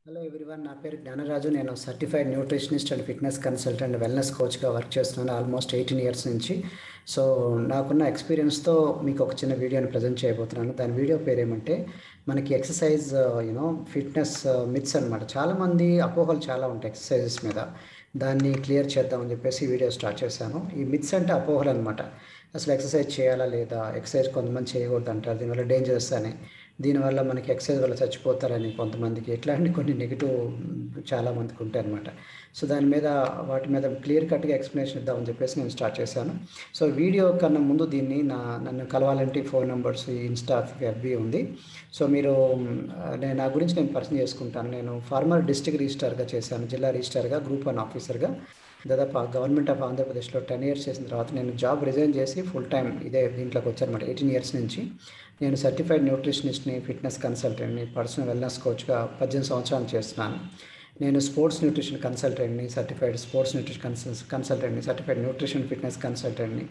Hello everyone, నా పేరు జ్ఞానరాజు. నేను certified nutritionist and fitness consultant, wellness కోచ్గా వర్క్ చేస్తున్నాను ఆల్మోస్ట్ 18 ఇయర్స్ నుంచి. సో నాకున్న ఎక్స్పీరియన్స్తో మీకు ఒక చిన్న వీడియోని ప్రజెంట్ చేయబోతున్నాను. దాని వీడియో పేరు ఏమంటే మనకి ఎక్సర్సైజ్ ఫిట్నెస్ మిత్స్ అనమాట. చాలామంది అపోహలు చాలా ఉంటాయి ఎక్సర్సైజెస్ మీద. దాన్ని క్లియర్ చేద్దామని చెప్పేసి వీడియో స్టార్ట్ చేశాను. ఈ మిత్స్ అంటే అపోహలు అనమాట. అసలు ఎక్సర్సైజ్ చేయాలా లేదా, ఎక్సర్సైజ్ కొంతమంది చేయకూడదు అంటారు, దీనివల్ల డేంజరస్ అని, దీనివల్ల మనకి ఎక్సర్సైజ్ వల్ల చచ్చిపోతారని కొంతమందికి, ఇట్లాంటి కొన్ని నెగిటివ్ చాలామందికి ఉంటాయి అనమాట. సో దాని మీద వాటి మీద క్లియర్ కట్గా ఎక్స్ప్లెనేషన్ ఇద్దామని చెప్పేసి నేను స్టార్ట్ చేశాను. సో వీడియో కన్నా ముందు దీన్ని నన్ను కలవాలంటే ఫోన్ నెంబర్స్, ఇన్స్టా, ఎఫ్బీ ఉంది. సో మీరు నా గురించి నేను పరిచయం చేసుకుంటాను. నేను ఫార్మర్ డిస్ట్రిక్ట్ రిజిస్ట్రార్గా చేశాను, జిల్లా రిజిస్ట్రార్గా, గ్రూప్ 1 ఆఫీసర్గా. దాదాపు గవర్నమెంట్ ఆఫ్ ఆంధ్రప్రదేశ్లో 10 ఇయర్స్ చేసిన తర్వాత నేను జాబ్ రిజైన్ చేసి ఫుల్ టైం ఇదే దీంట్లోకి వచ్చానమాట. 18 ఇయర్స్ నుంచి నేను సర్టిఫైడ్ న్యూట్రిషనిస్ట్ని, ఫిట్నెస్ కన్సల్టెంట్ని, పర్సనల్ వెల్నెస్ కోచ్గా 18 సంవత్సరాలు చేస్తున్నాను. నేను స్పోర్ట్స్ న్యూట్రిషన్ కన్సల్టెంట్ని, సర్టిఫైడ్ స్పోర్ట్స్ న్యూట్రిషన్ కన్సల్టెంట్ని, సర్టిఫైడ్ న్యూట్రిషన్ ఫిట్నెస్ కన్సల్టెంట్ని,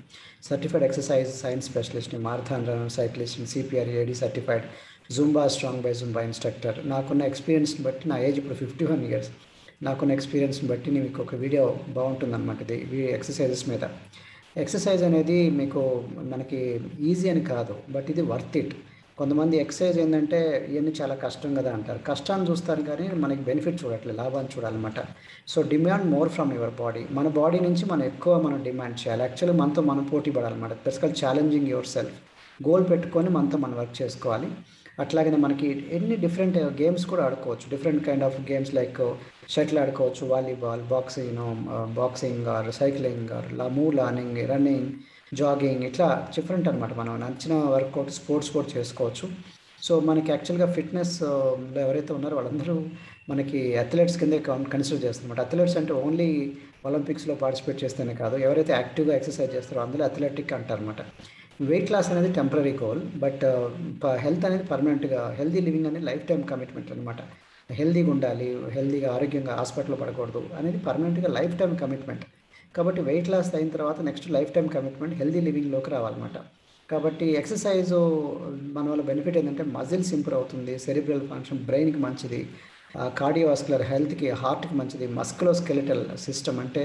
సర్టిఫైడ్ ఎక్సర్సైజ్ సైన్స్ స్పెషలిస్ట్ని, మారథాన్ రన్నర్ సైక్లిస్ట్ని, CPR AED certified, Zumba strong by Zumba instructor. నాకున్న ఎక్స్పీరియన్స్ని బట్టి, నా ఏజ్ ఇప్పుడు 51 ఇయర్స్, నాకున్న ఎక్స్పీరియన్స్ని బట్టి నేను మీకు ఒక వీడియో బాగుంటుందన్నమాట. ఇది ఎక్సర్సైజెస్ మీద. ఎక్సర్సైజ్ అనేది మీకు మనకి ఈజీ అని కాదు, బట్ ఇది వర్త్ ఇట్. కొంతమంది ఎక్సర్సైజ్ ఏంటంటే ఇవన్నీ చాలా కష్టం కదా అంటారు. కష్టాన్ని చూస్తారు కానీ మనకి బెనిఫిట్ చూడట్లేదు, లాభాన్ని చూడాలన్నమాట. So demand more from your body. మన బాడీ నుంచి మనం డిమాండ్ చేయాలి. యాక్చువల్లీ మనతో మనం పోటీ పడాలన్నమాట. బేసికల్ ఛాలెంజింగ్ యువర్ సెల్ఫ్. గోల్ పెట్టుకొని మనతో మనం వర్క్ చేసుకోవాలి. అట్లాగనే మనకి ఎన్ని డిఫరెంట్ గేమ్స్ కూడా ఆడుకోవచ్చు. Different kind of games like shuttle ఆడుకోవచ్చు, volleyball, boxing or cycling or learning, running, jogging, ఇట్లా డిఫరెంట్ అనమాట. మనం నచ్చిన వర్కౌట్ స్పోర్ట్స్ కూడా చేసుకోవచ్చు. సో మనకి యాక్చువల్గా ఫిట్నెస్ ఎవరైతే ఉన్నారో వాళ్ళందరూ మనకి అథ్లెట్స్ కిందే కన్సిడర్ చేస్తున్నమాట. అథ్లెట్స్ అంటే ఓన్లీ ఒలింపిక్స్లో పార్టిసిపేట్ చేస్తేనే కాదు, ఎవరైతే యాక్టివ్గా ఎక్సర్సైజ్ చేస్తారో అందులో అథ్లెటిక్ అంటారనమాట. వెయిట్ లాస్ అనేది టెంపరీ గోల్, బట్ హెల్త్ అనేది పర్మనెంట్గా, హెల్దీ లివింగ్ అనేది లైఫ్ టైం కమిట్మెంట్ అనమాట. హెల్దీగా ఉండాలి, హెల్దీగా ఆరోగ్యంగా హాస్పిటల్లో పడకూడదు అనేది పర్మనెంట్గా లైఫ్ టైం కమిట్మెంట్. కాబట్టి వెయిట్ లాస్ అయిన తర్వాత next lifetime commitment healthy లివింగ్లోకి రావాలన్నమాట. కాబట్టి ఎక్సర్సైజు మన వల్ల బెనిఫిట్ ఏంటంటే మజిల్స్ ఇంప్రూవ్ అవుతుంది, సెరిబ్రల్ ఫంక్షన్ బ్రెయిన్కి మంచిది, కార్డియోవాస్కులర్ హెల్త్కి, హార్ట్కి మంచిది, మస్కులోస్కెలిటల్ సిస్టమ్ అంటే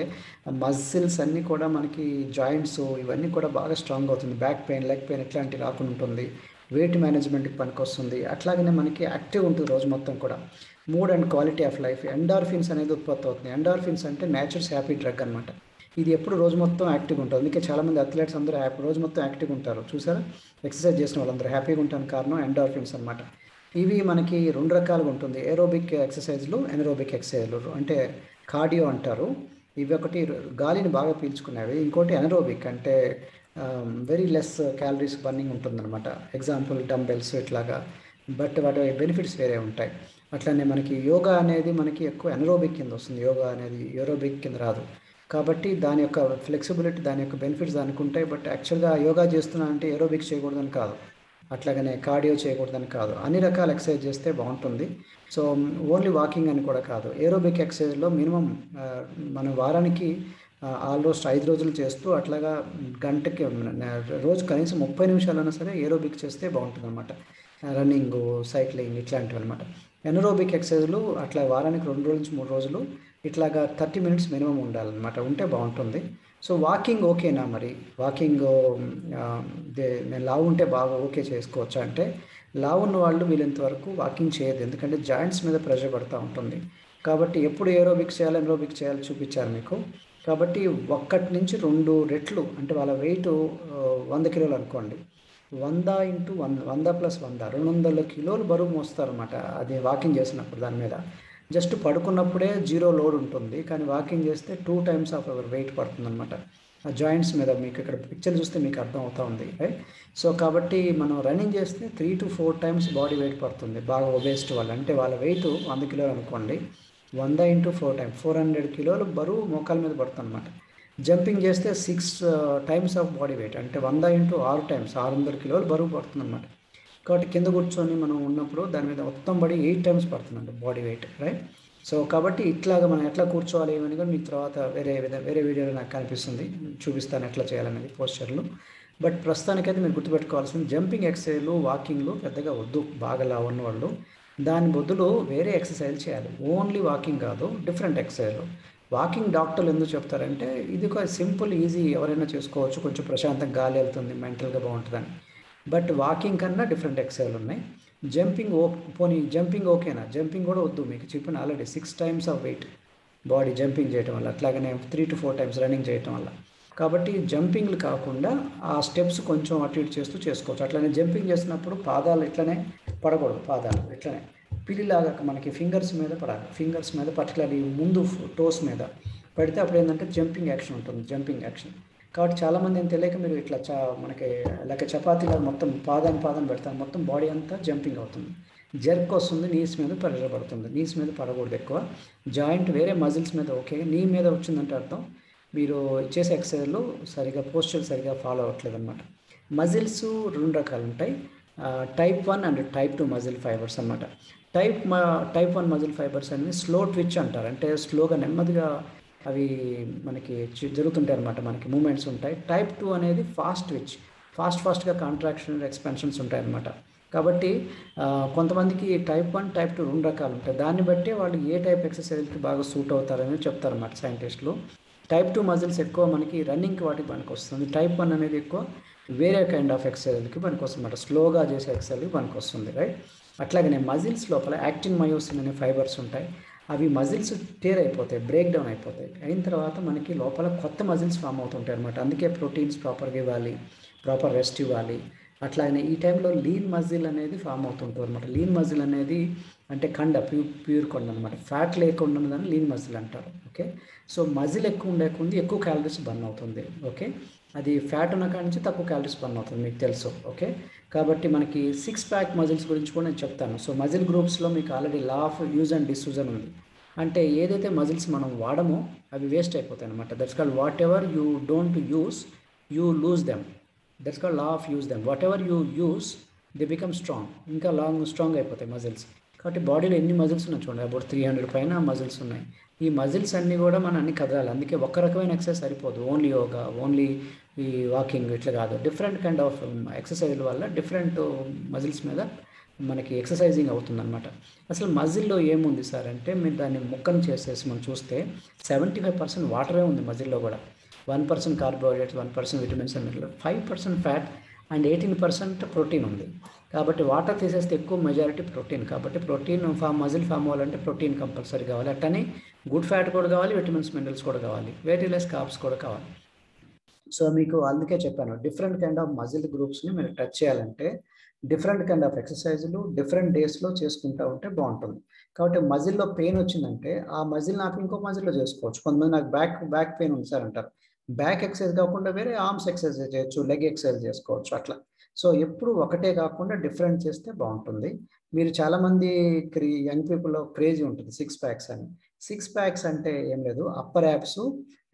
మజిల్స్ అన్నీ కూడా మనకి, జాయింట్స్ ఇవన్నీ కూడా బాగా స్ట్రాంగ్ అవుతుంది. బ్యాక్ పెయిన్, లెగ్ పెయిన్ ఇట్లాంటివి రాకుండా ఉంటుంది. వెయిట్ మేనేజ్మెంట్కి పనికొస్తుంది. అట్లాగనే మనకి యాక్టివ్ ఉంటుంది రోజు మొత్తం కూడా. Mood and quality of life, endorphins అనేది ఉత్పత్తి అవుతుంది. ఎండార్ఫిన్స్ అంటే నేచర్స్ హ్యాపీ డ్రగ్ అనమాట. ఇది ఎప్పుడు రోజు మొత్తం యాక్టివ్గా ఉంటుంది. అందుకే చాలామంది అథ్లెట్స్ అందరూ రోజు మొత్తం యాక్టివ్గా ఉంటారు. చూసారా, ఎక్సర్సైజ్ చేసిన వాళ్ళందరూ హ్యాపీగా ఉండడానికి కారణం ఎండార్ఫిన్స్ అనమాట. ఇవి మనకి 2 రకాలుగా ఉంటుంది, ఏరోబిక్ ఎక్సర్సైజ్లు, ఎనరోబిక్ ఎక్సర్సైజ్లు. అంటే కార్డియో అంటారు, ఇవి ఒకటి గాలిని బాగా పీల్చుకునేవి. ఇంకోటి ఎనరోబిక్ అంటే వెరీ లెస్ క్యాలరీస్ బర్నింగ్ ఉంటుందన్నమాట. ఎగ్జాంపుల్ డంబెల్స్ ఇట్లాగా. బట్ వాటి బెనిఫిట్స్ వేరే ఉంటాయి. అట్లనే మనకి యోగా అనేది మనకి ఎక్కువ ఎనరోబిక్ కింద వస్తుంది, యోగా అనేది ఏరోబిక్ కింద రాదు. కాబట్టి దాని యొక్క ఫ్లెక్సిబిలిటీ, దాని యొక్క బెనిఫిట్స్ దానికి ఉంటాయి. బట్ యాక్చువల్గా యోగా చేస్తున్నా అంటే ఏరోబిక్స్ చేయకూడదని కాదు, అట్లాగనే కార్డియో చేయకూడదని కాదు, అన్ని రకాల ఎక్సర్సైజ్ చేస్తే బాగుంటుంది. సో ఓన్లీ వాకింగ్ అని కూడా కాదు. ఏరోబిక్ ఎక్సర్సైజ్లో మినిమం మన వారానికి ఆల్మోస్ట్ 5 రోజులు చేస్తూ అట్లాగా గంటకి రోజు కనీసం 30 నిమిషాలైనా సరే ఏరోబిక్ చేస్తే బాగుంటుంది అనమాట. రన్నింగ్, సైక్లింగ్ ఇట్లాంటివి అనమాట. ఎనరోబిక్ ఎక్సర్సైజ్లు అట్లా వారానికి 2 రోజుల నుంచి 3 రోజులు ఇట్లాగా 30 మినిట్స్ మినిమం ఉండాలన్నమాట, ఉంటే బాగుంటుంది. సో వాకింగ్ ఓకేనా మరి? వాకింగ్ నేను లావు ఉంటే బాగా ఓకే చేసుకోవచ్చా అంటే, లావు ఉన్న వాళ్ళు వీళ్ళంత వరకు వాకింగ్ చేయదు, ఎందుకంటే జాయింట్స్ మీద ప్రెషర్ పడుతూ ఉంటుంది. కాబట్టి ఎప్పుడు ఏరోబిక్స్ చేయాలి, ఎనరోబిక్స్ చేయాలి చూపించారు మీకు. కాబట్టి 1 నుంచి 2 రెట్లు, అంటే వాళ్ళ వెయిట్ 100 కిలోలు అనుకోండి, 100 × 100 + 100 200 కిలోలు బరువు మోస్తారన్నమాట. అది వాకింగ్ చేసినప్పుడు దాని మీద. జస్ట్ పడుకున్నప్పుడే జీరో లోడ్ ఉంటుంది, కానీ వాకింగ్ చేస్తే 2 టైమ్స్ ఆఫ్ అవర్ వెయిట్ పడుతుందన్నమాట ఆ జాయింట్స్ మీద. మీకు ఇక్కడ పిక్చర్ చూస్తే మీకు అర్థం అవుతూ ఉంది, రైట్? సో కాబట్టి మనం రన్నింగ్ చేస్తే 3 to 4 టైమ్స్ బాడీ వెయిట్ పడుతుంది. బాగా ఒబేస్డ్ వాళ్ళు, అంటే వాళ్ళ వెయిట్ 100 కిలోలు అనుకోండి, 100 × 4 టైమ్స్ 400 కిలోలు బరువు మోకాల మీద పడుతుంది అనమాట. జంపింగ్ చేస్తే 6 టైమ్స్ ఆఫ్ బాడీ వెయిట్, అంటే 100 × 6 టైమ్స్ 600 కిలోలు బరువు పడుతుంది అనమాట. కాబట్టి కింద కూర్చొని మనం ఉన్నప్పుడు దాని మీద మొత్తం పడి 8 టైమ్స్ పడుతుందండి బాడీ వెయిట్, రైట్? సో కాబట్టి ఇట్లాగా మనం ఎట్లా కూర్చోవాలి అని కూడా మీకు తర్వాత వేరే వీడియోలో నాకు కనిపిస్తుంది, చూపిస్తాను ఎట్లా చేయాలనేది పోస్చర్లు. బట్ ప్రస్తుతానికైతే మీరు గుర్తుపెట్టుకోవాల్సింది, జంపింగ్ ఎక్సర్సైజ్లు, వాకింగ్లు పెద్దగా వద్దు బాగా లావు ఉన్నవాళ్ళు. దాని బదులు వేరే ఎక్సర్సైజ్ చేయాలి. ఓన్లీ వాకింగ్ కాదు, డిఫరెంట్ ఎక్సర్సైజ్లు. వాకింగ్ డాక్టర్లు ఎందుకు చెప్తారంటే ఇది ఒక సింపుల్, ఈజీ, ఎవరైనా చేసుకోవచ్చు, కొంచెం ప్రశాంతంగా గాలి వెళ్తుంది, మెంటల్గా బాగుంటుందని. బట్ వాకింగ్ కన్నా డిఫరెంట్ ఎక్సర్సైజ్లు ఉన్నాయి. జంపింగ్ పోనీ జంపింగ్ ఓకేనా? జంపింగ్ కూడా వద్దు, మీకు చెప్పిన already 6 times of weight body jumping చేయటం వల్ల, అట్లాగనే 3 to 4 times రన్నింగ్ చేయటం వల్ల. కాబట్టి జంపింగ్లు కాకుండా ఆ స్టెప్స్ కొంచెం అటు ఇటు చేస్తూ చేసుకోవచ్చు. అట్లనే జంపింగ్ చేసినప్పుడు పాదాలు ఇట్లనే పడకూడదు, పాదాలు ఇట్లనే పిల్లిలాగా మనకి ఫింగర్స్ మీద పడాలి. ఫింగర్స్ మీద పర్టికులర్లీ ముందు టోస్ మీద పడితే అప్పుడు ఏంటంటే జంపింగ్ యాక్షన్ ఉంటుంది, జంపింగ్ యాక్షన్. కాబట్టి చాలామంది ఏం తెలియక మీరు ఇట్లా మనకి లేక చపాతీలో మొత్తం పాదం పెడతాను, మొత్తం బాడీ అంతా జంపింగ్ అవుతుంది, జర్క్ వస్తుంది, నీస్ మీద ప్రెషర్ పడుతుంది. నీస్ మీద పడకూడదు ఎక్కువ, జాయింట్ వేరే మజిల్స్ మీద ఓకే. నీ మీద వచ్చిందంటే అర్థం మీరు చేసే ఎక్సర్సైజ్లు సరిగా పోస్చర్ సరిగా ఫాలో అవ్వట్లేదు అనమాట. మజిల్స్ 2 రకాలు ఉంటాయి, type 1 and type 2 muscle fibres అనమాట. టైప్ 1 మజిల్ ఫైబర్స్ అనేవి స్లో ట్విచ్ అంటారు, అంటే స్లోగా నెమ్మదిగా అవి మనకి జరుగుతుంటాయి అనమాట, మనకి మూమెంట్స్ ఉంటాయి. టైప్ 2 అనేది ఫాస్ట్ ట్విచ్, ఫాస్ట్గా కాంట్రాక్షన్ ఎక్స్పెన్షన్స్ ఉంటాయి అనమాట. కాబట్టి కొంతమందికి టైప్ 1 టైప్ 2 2 రకాలు ఉంటాయి. దాన్ని బట్టి వాళ్ళు ఏ టైప్ ఎక్సర్సైజ్కి బాగా సూట్ అవుతారని చెప్తారన్నమాట సైంటిస్టులు. టైప్ 2 మజిల్స్ ఎక్కువ మనకి రన్నింగ్కి వాటికి పనికి వస్తుంది. టైప్ 1 అనేది ఎక్కువ వేరే కైండ్ ఆఫ్ ఎక్సర్సైజ్కి పనికి వస్తుంది అనమాట, స్లోగా చేసే ఎక్సర్సైజ్కి పనికి వస్తుంది, రైట్. అట్లాగనే మజిల్స్ లోపల యాక్టిన్ మయోసిన్ అనే ఫైబర్స్ ఉంటాయి. అవి మజిల్స్ టేర్ అయిపోతాయి, బ్రేక్ డౌన్ అయిపోతాయి. అయిన తర్వాత మనకి లోపల కొత్త మజిల్స్ ఫామ్ అవుతుంటాయి అనమాట. అందుకే ప్రోటీన్స్ ప్రాపర్గా ఇవ్వాలి, ప్రాపర్ రెస్ట్ ఇవ్వాలి. అట్లాగనే ఈ టైంలో లీన్ మజిల్ అనేది ఫామ్ అవుతుంటుంది అనమాట. లీన్ మజిల్ అనేది అంటే కండ, ప్యూర్ కొండ అనమాట, ఫ్యాట్ లేకుండా ఉన్నదాన్ని లీన్ మజిల్ అంటారు, ఓకే. సో మజిల్ ఎక్కువ ఉండేకుంది ఎక్కువ క్యాలరీస్ బర్న్ అవుతుంది, ఓకే. అది ఫ్యాట్ ఉన్న కాడి నుంచి తక్కువ క్యాలరీస్ బర్న్ అవుతుంది, మీకు తెలుసు, ఓకే. కాబట్టి మనకి 6 pack మజిల్స్ గురించి కూడా నేను చెప్తాను. సో మజిల్ గ్రూప్స్లో మీకు already law of use and disuse ఉంది. అంటే ఏదైతే మజిల్స్ మనం వాడమో అవి వేస్ట్ అయిపోతాయి అనమాట. That's called what ever you don't use you lose them. That's called law of use them. What ever you use they become strong, ఇంకా strong అయిపోతాయి muscles. కాబట్టి బాడీలో ఎన్ని మజిల్స్ ఉన్నాయి చూడండి, అబౌట్ 300 పైన మజిల్స్ ఉన్నాయి. ఈ మజిల్స్ అన్నీ కూడా మనం అన్ని కదలాలి. అందుకే ఒక్క రకమైన ఎక్సర్సైజ్ సరిపోదు, ఓన్లీ యోగా, ఓన్లీ ఈ వాకింగ్ ఇట్లా కాదు. డిఫరెంట్ కైండ్ ఆఫ్ ఎక్సర్సైజ్ వల్ల డిఫరెంట్ మజిల్స్ మీద మనకి ఎక్సర్సైజింగ్ అవుతుందన్నమాట. అసలు మజిల్లో ఏముంది సార్ అంటే, మీరు దాన్ని ముక్కను చేసేసి మనం చూస్తే 75% వాటరే ఉంది మజిల్లో కూడా. 1% carbohydrates, 1% vitamins and 5% fat and 18% protein ఉంది. కాబట్టి వాటర్ తీసేస్తే ఎక్కువ మెజారిటీ ప్రోటీన్. కాబట్టి ప్రోటీన్ మజిల్ ఫామ్ అవ్వాలంటే ప్రోటీన్ కంపల్సరీ కావాలి. అట్టని గుడ్ ఫ్యాట్ కూడా కావాలి, విటమిన్స్ మినరల్స్ కూడా కావాలి, వెరీ లెస్ కార్బ్స్ కూడా కావాలి. సో మీకు అందుకే చెప్పాను, డిఫరెంట్ కైండ్ ఆఫ్ మజిల్ గ్రూప్స్ని మీరు టచ్ చేయాలంటే డిఫరెంట్ కైండ్ ఆఫ్ ఎక్సర్సైజులు డిఫరెంట్ డేస్లో చేసుకుంటూ ఉంటే బాగుంటుంది. కాబట్టి మజిల్లో పెయిన్ వచ్చిందంటే ఆ మజిల్ నాకు ఇంకో మజిల్లో చేసుకోవచ్చు. కొంతమంది నాకు బ్యాక్ పెయిన్ ఉంది సార్ అంటారు, బ్యాక్ ఎక్సర్సైజ్ కాకుండా వేరే ఆర్మ్స్ ఎక్సర్సైజ్ చేయొచ్చు, లెగ్ ఎక్సర్సైజ్ చేసుకోవచ్చు అట్లా. సో ఎప్పుడు ఒకటే కాకుండా డిఫరెంట్ చేస్తే బాగుంటుంది. మీరు చాలామంది యంగ్ పీపుల్లో క్రేజీ ఉంటుంది 6 packs అని. 6 packs అంటే ఏం లేదు, అప్పర్ యాప్స్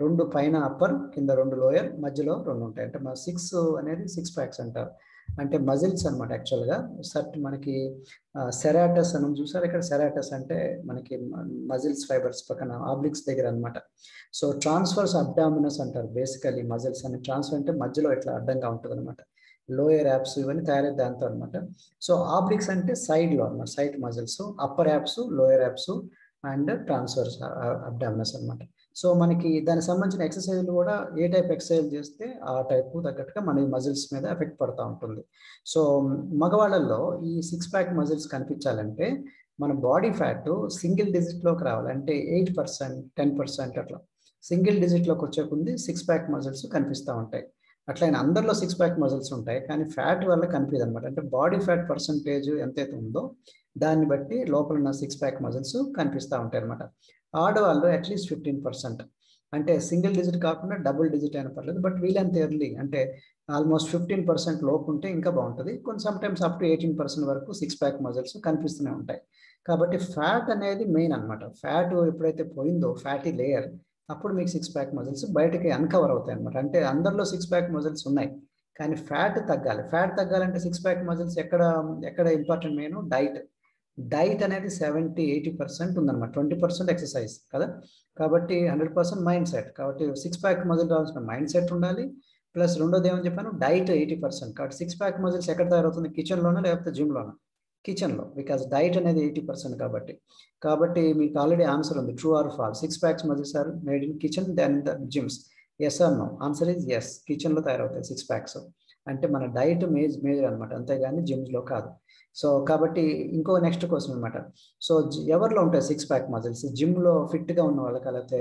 2 పైన అప్పర్, కింద 2 లోయర్, మధ్యలో 2 ఉంటాయి. అంటే మా 6 అనేది 6 packs అంటారు. అంటే మజిల్స్ అనమాట యాక్చువల్గా. మనకి సెరాటస్ అని చూసారు ఇక్కడ. సెరాటస్ అంటే మనకి మజిల్స్ ఫైబర్స్ పక్కన ఆబ్లిక్స్ దగ్గర అనమాట. సో ట్రాన్స్ఫర్స్ అబ్డామినస్ అంటారు బేసికలీ మజిల్స్ అని. ట్రాన్స్ఫర్ అంటే మధ్యలో ఇట్లా అడ్డంగా ఉంటుంది అనమాట. లోయర్ యాప్స్ ఇవన్నీ తయారయ్యే దాంతో అనమాట. సో ఆబ్లిక్స్ అంటే సైడ్లో అనమాట, side muscles. Upper abs, lower abs and transversus abdominis అనమాట. సో మనకి దానికి సంబంధించిన ఎక్సర్సైజ్లు కూడా ఏ టైప్ ఎక్సర్సైజ్ చేస్తే ఆ టైపు తగ్గట్టుగా మన మజిల్స్ మీద ఎఫెక్ట్ పడుతూ ఉంటుంది. సో మగవాళ్ళల్లో ఈ 6 pack మజిల్స్ కనిపించాలంటే మన బాడీ ఫ్యాట్ సింగిల్ డిజిట్లోకి రావాలి. అంటే 8%, 10% అట్లా సింగిల్ డిజిట్లోకి వచ్చే కొద్ది 6 pack మజిల్స్ కనిపిస్తూ ఉంటాయి. అట్లయినా అందరిలో 6 pack మజిల్స్ ఉంటాయి, కానీ ఫ్యాట్ వల్ల కనిపించదు అనమాట. అంటే బాడీ ఫ్యాట్ పర్సంటేజ్ ఎంతైతే ఉందో దాన్ని బట్టి లోపల ఉన్న 6 pack మజిల్స్ కనిపిస్తూ ఉంటాయి అనమాట. ఆడవాళ్ళు అట్లీస్ట్ 15%, అంటే సింగిల్ డిజిట్ కాకుండా డబుల్ డిజిట్ అయినా పర్లేదు, బట్ వీలంత ఎర్లీ అంటే ఆల్మోస్ట్ 15% లోపు ఉంటే ఇంకా బాగుంటుంది. కొన్ని సమ్టైమ్స్ అప్ టు 18% వరకు 6 pack మజిల్స్ కనిపిస్తూనే ఉంటాయి. కాబట్టి ఫ్యాట్ అనేది మెయిన్ అనమాట. ఫ్యాట్ ఎప్పుడైతే పోయిందో ఫ్యాటీ లేయర్, అప్పుడు మీకు 6 pack మజిల్స్ బయటకి అన్కవర్ అవుతాయి అనమాట. అంటే అందరిలో 6 pack మజిల్స్ ఉన్నాయి, కానీ ఫ్యాట్ తగ్గాలి. ఫ్యాట్ తగ్గాలంటే 6 pack మజిల్స్ ఎక్కడ ఇంపార్టెంట్ మెయిన్ డైట్ అనేది 70-80% ఉందన్నమాట. 20% ఎక్సర్సైజ్ కదా. కాబట్టి 100% మైండ్ సెట్. కాబట్టి 6 pack మజిల్ రావాల్సిన మైండ్ సెట్ ఉండాలి. ప్లస్ రెండోది ఏమని చెప్పాను, డైట్ 80%. కాబట్టి 6 pack మజిల్స్ ఎక్కడ తయారవుతుంది, కిచెన్లోనా లేకపోతే జిమ్లోనా? కిచెన్లో, బికాజ్ డైట్ అనేది 80% కాబట్టి మీకు ఆల్రెడీ ఆన్సర్ ఉంది, true or false. 6 packs muscles are made in kitchen than the gyms. Yes or no? Answer is yes. కిచెన్లో తయారవుతాయి 6 ప్యాక్స్. అంటే మన డైట్ మేజర్ అనమాట, అంతేగాని జిమ్స్లో కాదు. సో కాబట్టి ఇంకో నెక్స్ట్ క్వశ్చన్ అనమాట. సో ఎవరిలో ఉంటాయి 6 ప్యాక్ మజిల్స్? జిమ్లో ఫిట్గా ఉన్న వాళ్ళకా, లేకపోతే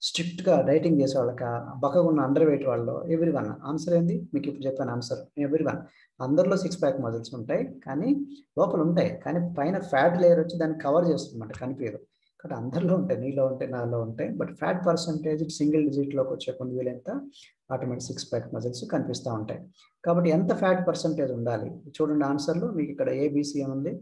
స్ట్రిక్ట్గా డైటింగ్ చేసే వాళ్ళకా, బక్కగా ఉన్న అండర్ వెయిట్ వాళ్ళు? Every one. ఆన్సర్ ఏంది? మీకు ఇప్పుడు చెప్పాను ఆన్సర్, ఎవ్రీ వన్. అందరిలో 6 ప్యాక్ మజిల్స్ ఉంటాయి, కానీ లోపల ఉంటాయి, కానీ పైన ఫ్యాట్ లేయర్ వచ్చి దాన్ని కవర్ చేస్తుందన్నమాట, కనిపించదు. కాబట్టి అందరిలో ఉంటాయి, నీలో ఉంటాయి, నాలో ఉంటాయి. బట్ ఫ్యాట్ పర్సంటేజ్ సింగిల్ డిజిట్లోకి వచ్చే కొన్ని వీలైనంత ఆటోమేటిక్ 6 ప్యాక్ మజిల్స్ కనిపిస్తూ ఉంటాయి. కాబట్టి ఎంత ఫ్యాట్ పర్సంటేజ్ ఉండాలి? చూడండి ఆన్సర్లు మీకు ఇక్కడ ఏబిసి ఉంది.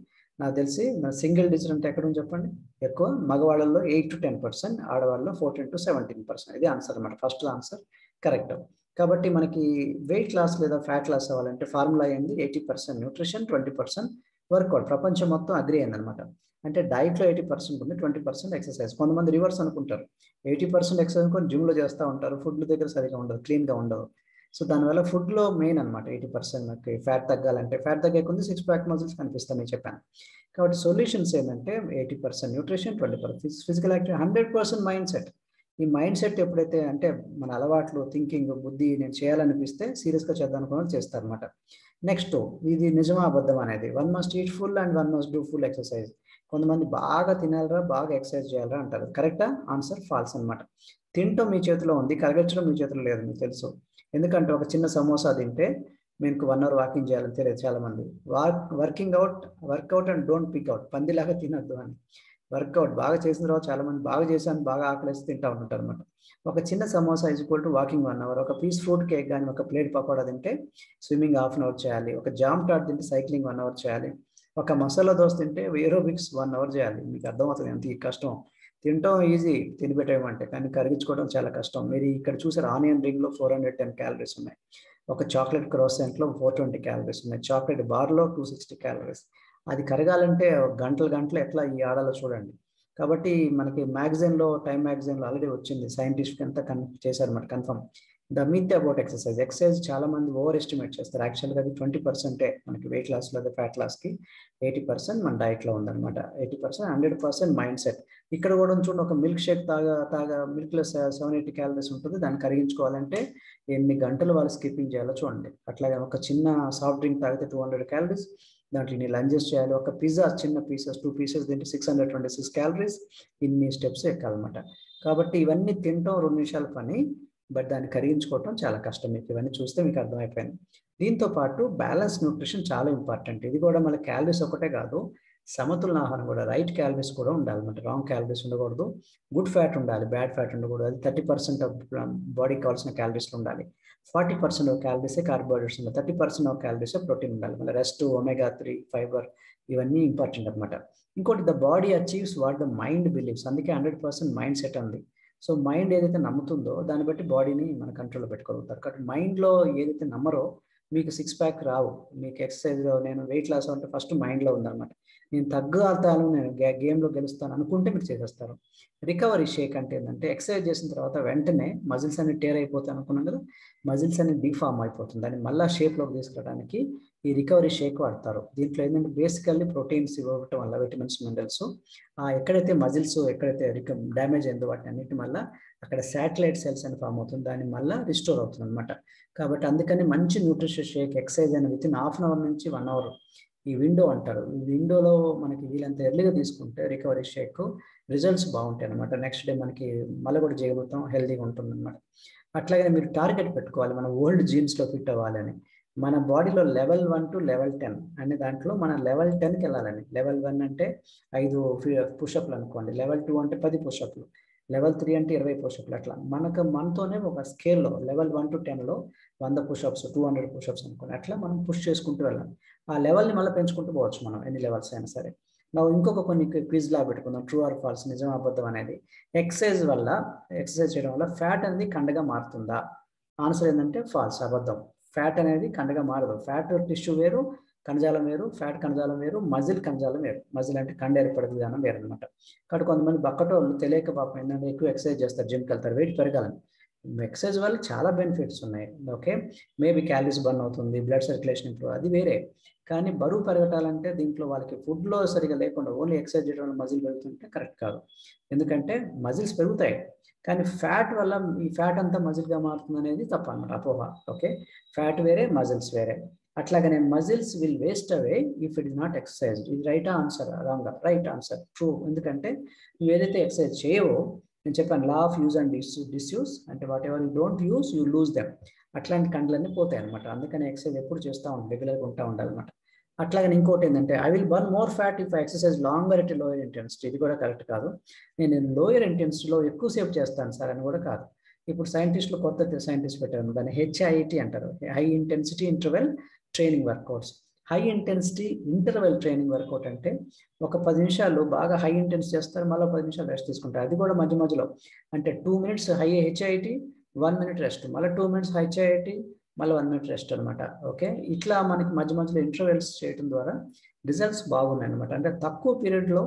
నాకు తెలిసి సింగిల్ డిజిట్ అంటే ఎక్కడ ఉంది చెప్పండి? ఎక్కువ మగవాళ్ళలో 8 to 10%, ఆడవాళ్ళలో 14 to 17%. ఇది ఆన్సర్ అనమాట. First answer correct. కాబట్టి మనకి వెయిట్ లాస్ లేదా ఫ్యాట్ లాస్ అవ్వాలంటే ఫార్ములా ఏంది? 80% న్యూట్రిషన్, 20% వర్కౌట్. ప్రపంచం మొత్తం అగ్రి అయిందనమాట. అంటే డైట్లో 80% ఉంది, 20% ఎక్సర్సైజ్. కొంతమంది రివర్స్ అనుకుంటారు, 80% ఎక్సర్సైజ్ అనుకొని జిమ్లో చేస్తూ ఉంటారు, ఫుడ్ దగ్గర సరిగా ఉండదు, క్లీన్గా ఉండదు. సో దానివల్ల ఫుడ్లో మెయిన్ అనమాట 80%. మనకి ఫ్యాట్ తగ్గాలంటే, ఫ్యాట్ తగ్గకుండా 6 ప్యాక్ మజిల్స్ కనిపిస్తాయి మీకు చెప్పాను. కాబట్టి సొల్యూషన్స్ ఏంటంటే 80% nutrition, 20% physical activity, 100% mind set. ఈ మైండ్ సెట్ ఎప్పుడైతే, అంటే మన అలవాట్లు, థింకింగ్, బుద్ధి, నేను చేయాలనిపిస్తే సీరియస్గా చేద్దాం అనుకున్న చేస్తారనమాట. నెక్స్ట్, ఇది నిజమా అబద్ధం అనేది. 1 must eat full and 1 must do full exercise. కొంతమంది బాగా తినాలరా, బాగా ఎక్సర్సైజ్ చేయాలరా అంటారు. కరెక్టా? ఆన్సర్ ఫాల్స్ అనమాట. తినటం మీ చేతిలో ఉంది, కరగించడం మీ చేతిలో లేదు, మీకు తెలుసు. ఎందుకంటే ఒక చిన్న సమోసా తింటే మీకు 1 hour వాకింగ్ చేయాలని తెలియదు చాలామంది. Workout and don't pig out. పందిలాగా తినద్దు అని. వర్కౌట్ బాగా చేసిన తర్వాత చాలామంది బాగా చేశాను, బాగా ఆకలేసి తింటూ ఉంటారు అనమాట. ఒక చిన్న samosa equal to walking 1 hour. ఒక పీస్ ఫ్రూట్ కేక్ కానీ, ఒక ప్లేట్ పకోడా తింటే స్విమ్మింగ్ 1/2 hour చేయాలి. ఒక జామ్ టాట్ తింటే సైక్లింగ్ 1 hour చేయాలి. ఒక మసాలా దోశ తింటే ఏరోబిక్స్ 1 hour చేయాలి. మీకు అర్థమవుతుంది ఎంత కష్టం. తినటం ఈజీ, తినిపెట్టేయమంటే, కానీ కరిగించుకోవడం చాలా కష్టం. మీరు ఇక్కడ చూసారు, ఆనియన్ రింగ్లో 410 క్యాలరీస్ ఉన్నాయి. ఒక చాక్లెట్ క్రోసెంట్లో 420 క్యాలరీస్ ఉన్నాయి. చాక్లెట్ బార్లో 260 క్యాలరీస్. అది కరగాలంటే గంటలు గంటలు ఎట్లా ఈ ఆడాలో చూడండి. కాబట్టి మనకి టైమ్ మ్యాగజైన్లో ఆల్రెడీ వచ్చింది, సైంటిస్ట్ అంతా చేశారన్నమాట confirm. The myth about exercise. Exercise చాలా మంది ఓవర్ ఎస్టిమేట్ చేస్తారు. యాక్చువల్గా అది 20% మనకి వెయిట్ లాస్ లేదా ఫ్యాట్ లాస్కి. 80% మన డైట్లో ఉందన్నమాట. 80%, 100% మైండ్ సెట్. ఇక్కడ కూడా చూడండి, ఒక మిల్క్ షేక్ తాగా మిల్క్లో 780 క్యాలరీస్ ఉంటుంది. దాన్ని కరిగించుకోవాలంటే ఎన్ని గంటలు వాళ్ళు స్కిప్పింగ్ చేయాలో చూడండి. అట్లాగే ఒక చిన్న సాఫ్ట్ డ్రింక్ తాగితే 200 క్యాలరీస్. దాంట్లో ఇన్ని లంజెస్ చేయాలి. ఒక పిజ్జా చిన్న పీసెస్, 2 pieces తింటే 626 క్యాలరీస్. ఇన్ని స్టెప్స్ ఎక్కాలన్నమాట. కాబట్టి ఇవన్నీ తినటం 2 నిమిషాల పని, బట్ దాన్ని కరిగించుకోవటం చాలా కష్టం. మీకు ఇవన్నీ చూస్తే మీకు అర్థమైపోయింది. దీంతో పాటు బ్యాలెన్స్ న్యూట్రిషన్ చాలా ఇంపార్టెంట్. ఇది కూడా మళ్ళీ క్యాలరీస్ ఒకటే కాదు, సమతుల్య ఆహారం కూడా. రైట్ క్యాలరీస్ కూడా ఉండాలన్నమాట. రాంగ్ క్యాలరీస్ ఉండకూడదు. గుడ్ ఫ్యాట్ ఉండాలి, బ్యాడ్ ఫ్యాట్ ఉండకూడదు. అది 30% ఆఫ్ బాడీకి కావాల్సిన క్యాలరీస్లో ఉండాలి. 40% ఆఫ్ క్యాలరీసే కార్బోహైడ్రేట్స్ ఉండాలి. 30% ఆఫ్ క్యాలరీసే ప్రోటీన్ ఉండాలి. మళ్ళీ రెస్ట్, omega-3, ఫైబర్, ఇవన్నీ ఇంపార్టెంట్ అనమాట. ఇంకోటి, the body achieves what the mind believes. అందుకే 100% మైండ్ సెట్ ఉంది. సో మైండ్ ఏదైతే నమ్ముతుందో దాన్ని బట్టి బాడీని మన కంట్రోల్లో పెట్టుకోగలుగుతారు. కాబట్టి మైండ్లో ఏదైతే నమ్మరో మీకు 6 ప్యాక్ రావు. మీకు ఎక్సర్సైజ్లో నేను వెయిట్ లాస్ అంటే ఫస్ట్ మైండ్లో ఉందన్నమాట. నేను తగ్గుతాను, నేను గేమ్లో గెలుస్తాను అనుకుంటే మీరు చేసేస్తారు. రికవరీ షేక్ అంటే ఏంటంటే, ఎక్సర్సైజ్ చేసిన తర్వాత వెంటనే మజిల్స్ అన్ని టేర్ అయిపోతాయి అనుకున్నాం కదా, మజిల్స్ అన్ని డిఫార్మ్ అయిపోతుంది. దాన్ని మళ్ళీ షేప్లోకి తీసుకురావడానికి ఈ రికవరీ షేక్ వాడతారు. దీంట్లో ఏంటంటే బేసికల్లీ ప్రోటీన్స్ ఇవ్వటం వల్ల, విటమిన్స్, మినరల్స్, ఎక్కడైతే మజిల్స్ ఎక్కడైతే డ్యామేజ్ అయిందో వాటిని అన్నిటి వల్ల అక్కడ శాటిలైట్ సెల్స్ అని ఫామ్ అవుతుంది. దాన్ని మళ్ళీ రిస్టోర్ అవుతుంది అనమాట. కాబట్టి అందుకని మంచి న్యూట్రిషన్ షేక్ ఎక్సర్సైజ్ అని విత్ ఇన్ 1/2 hour నుంచి 1 hour ఈ విండో అంటారు. ఈ విండోలో మనకి వీలంత ఎర్లీగా తీసుకుంటే రికవరీ షేక్ రిజల్ట్స్ బాగుంటాయి అనమాట. నెక్స్ట్ డే మనకి మళ్ళీ కూడా చేయగలుగుతాం, హెల్తీగా ఉంటుంది అనమాట. అట్లాగే మీరు టార్గెట్ పెట్టుకోవాలి, మన ఓల్డ్ జీన్స్లో ఫిట్ అవ్వాలని. మన బాడీలో లెవెల్ 1 to level 10 అనే దాంట్లో మన లెవెల్ 10కి వెళ్ళాలని. లెవెల్ 1 అంటే 5 పుషప్లు అనుకోండి, లెవెల్ 2 అంటే 10 పుషప్లు, లెవెల్ 3 అంటే 20 పుషప్లు. అట్లా మనతోనే ఒక స్కేల్లో లెవెల్ 1 to 10లో 100 పుషప్స్, 200 పుషప్స్ అనుకోండి. అట్లా మనం పుష్ చేసుకుంటూ వెళ్ళాలి. ఆ లెవెల్ని మళ్ళీ పెంచుకుంటూ పోవచ్చు మనం, ఎన్ని లెవెల్స్ అయినా సరే. ఇంకొక కొన్ని క్విజ్ లా పెట్టుకుందాం, ట్రూ ఆర్ ఫాల్స్, నిజం అబద్ధం అనేది. ఎక్సర్సైజ్ చేయడం వల్ల ఫ్యాట్ అనేది కండగా మారుతుందా? ఆన్సర్ ఏంటంటే ఫాల్స్, అబద్ధం. ఫ్యాట్ అనేది కండగా మారదు. ఫ్యాట్ టిష్యూ వేరు, కణజాలం వేరు. ఫ్యాట్ కణజాలం వేరు, మజిల్ కణజాలం వేరు. మజిల్ అంటే కండ ఏర్పడే విధానం వేరు అనమాట. కాబట్టి కొంతమంది బక్కటోళ్ళు తెలియక పాపం ఏంటంటే ఎక్కువ ఎక్సర్సైజ్ చేస్తారు, జిమ్కి వెళ్తారు, వెయిట్ పెరగాలని. ఎక్సర్సైజ్ వల్ల చాలా బెనిఫిట్స్ ఉన్నాయి. ఓకే, మేబీ క్యాలరీస్ బర్న్ అవుతుంది, బ్లడ్ సర్క్యులేషన్ ఇంప్రూవ్, అది వేరే. కానీ బరువు పెరగటాలంటే దీంట్లో వాళ్ళకి ఫుడ్లో సరిగా లేకుండా ఓన్లీ ఎక్సర్సైజ్ చేయడం వల్ల మజిల్ పెరుగుతుంటే కరెక్ట్ కాదు. ఎందుకంటే మజిల్స్ పెరుగుతాయి, కానీ ఫ్యాట్ వల్ల ఈ ఫ్యాట్ అంతా మజిల్గా మారుతుంది అనేది తప్ప అన్నమాట, అపోహ. ఓకే, ఫ్యాట్ వేరే, మజిల్స్ వేరే. అట్లాగనే muscles will waste away if it is not exercise. ఇది right answer, wrong? Right answer, true. ఎందుకంటే నువ్వు ఏదైతే ఎక్సర్సైజ్ చేయవో, నేను చెప్పాను law of use and disuse, అంటే whatever you don't use you lose them. అట్లాంటి కండ్లన్నీ పోతాయి అనమాట. అందుకని ఎక్సర్సైజ్ ఎప్పుడు చేస్తూ ఉండాలి, రెగ్యులర్గా ఉంటా ఉండాలన్నమాట. అట్లాగే ఇంకోటి ఏంటంటే I will burn more fat if exercise longer at lower intensity. ఇది కూడా కరెక్ట్ కాదు. నేను లోయర్ ఇంటెన్సిటీలో ఎక్కువసేపు చేస్తాను సార్ అని కూడా కాదు. ఇప్పుడు సైంటిస్టులు కొత్త సైంటిస్ట్ పెట్టారు, దాన్ని HIIT అంటారు, high intensity interval training workouts. High intensity interval training workout అంటే ఒక 10 నిమిషాలు బాగా హై ఇంటెన్స్ చేస్తారు, మళ్ళీ 10 నిమిషాలు రెస్ట్ తీసుకుంటారు. అది కూడా మధ్య మధ్యలో, అంటే 2 minutes HIIT, 1 minute రెస్ట్, మళ్ళీ 2 minutes HIIT, మళ్ళీ 1 minute రెస్ట్ అనమాట. ఓకే, ఇట్లా మనకి మధ్య మధ్యలో ఇంటర్వెల్స్ చేయడం ద్వారా రిజల్ట్స్ బాగున్నాయి అనమాట. అంటే తక్కువ పీరియడ్లో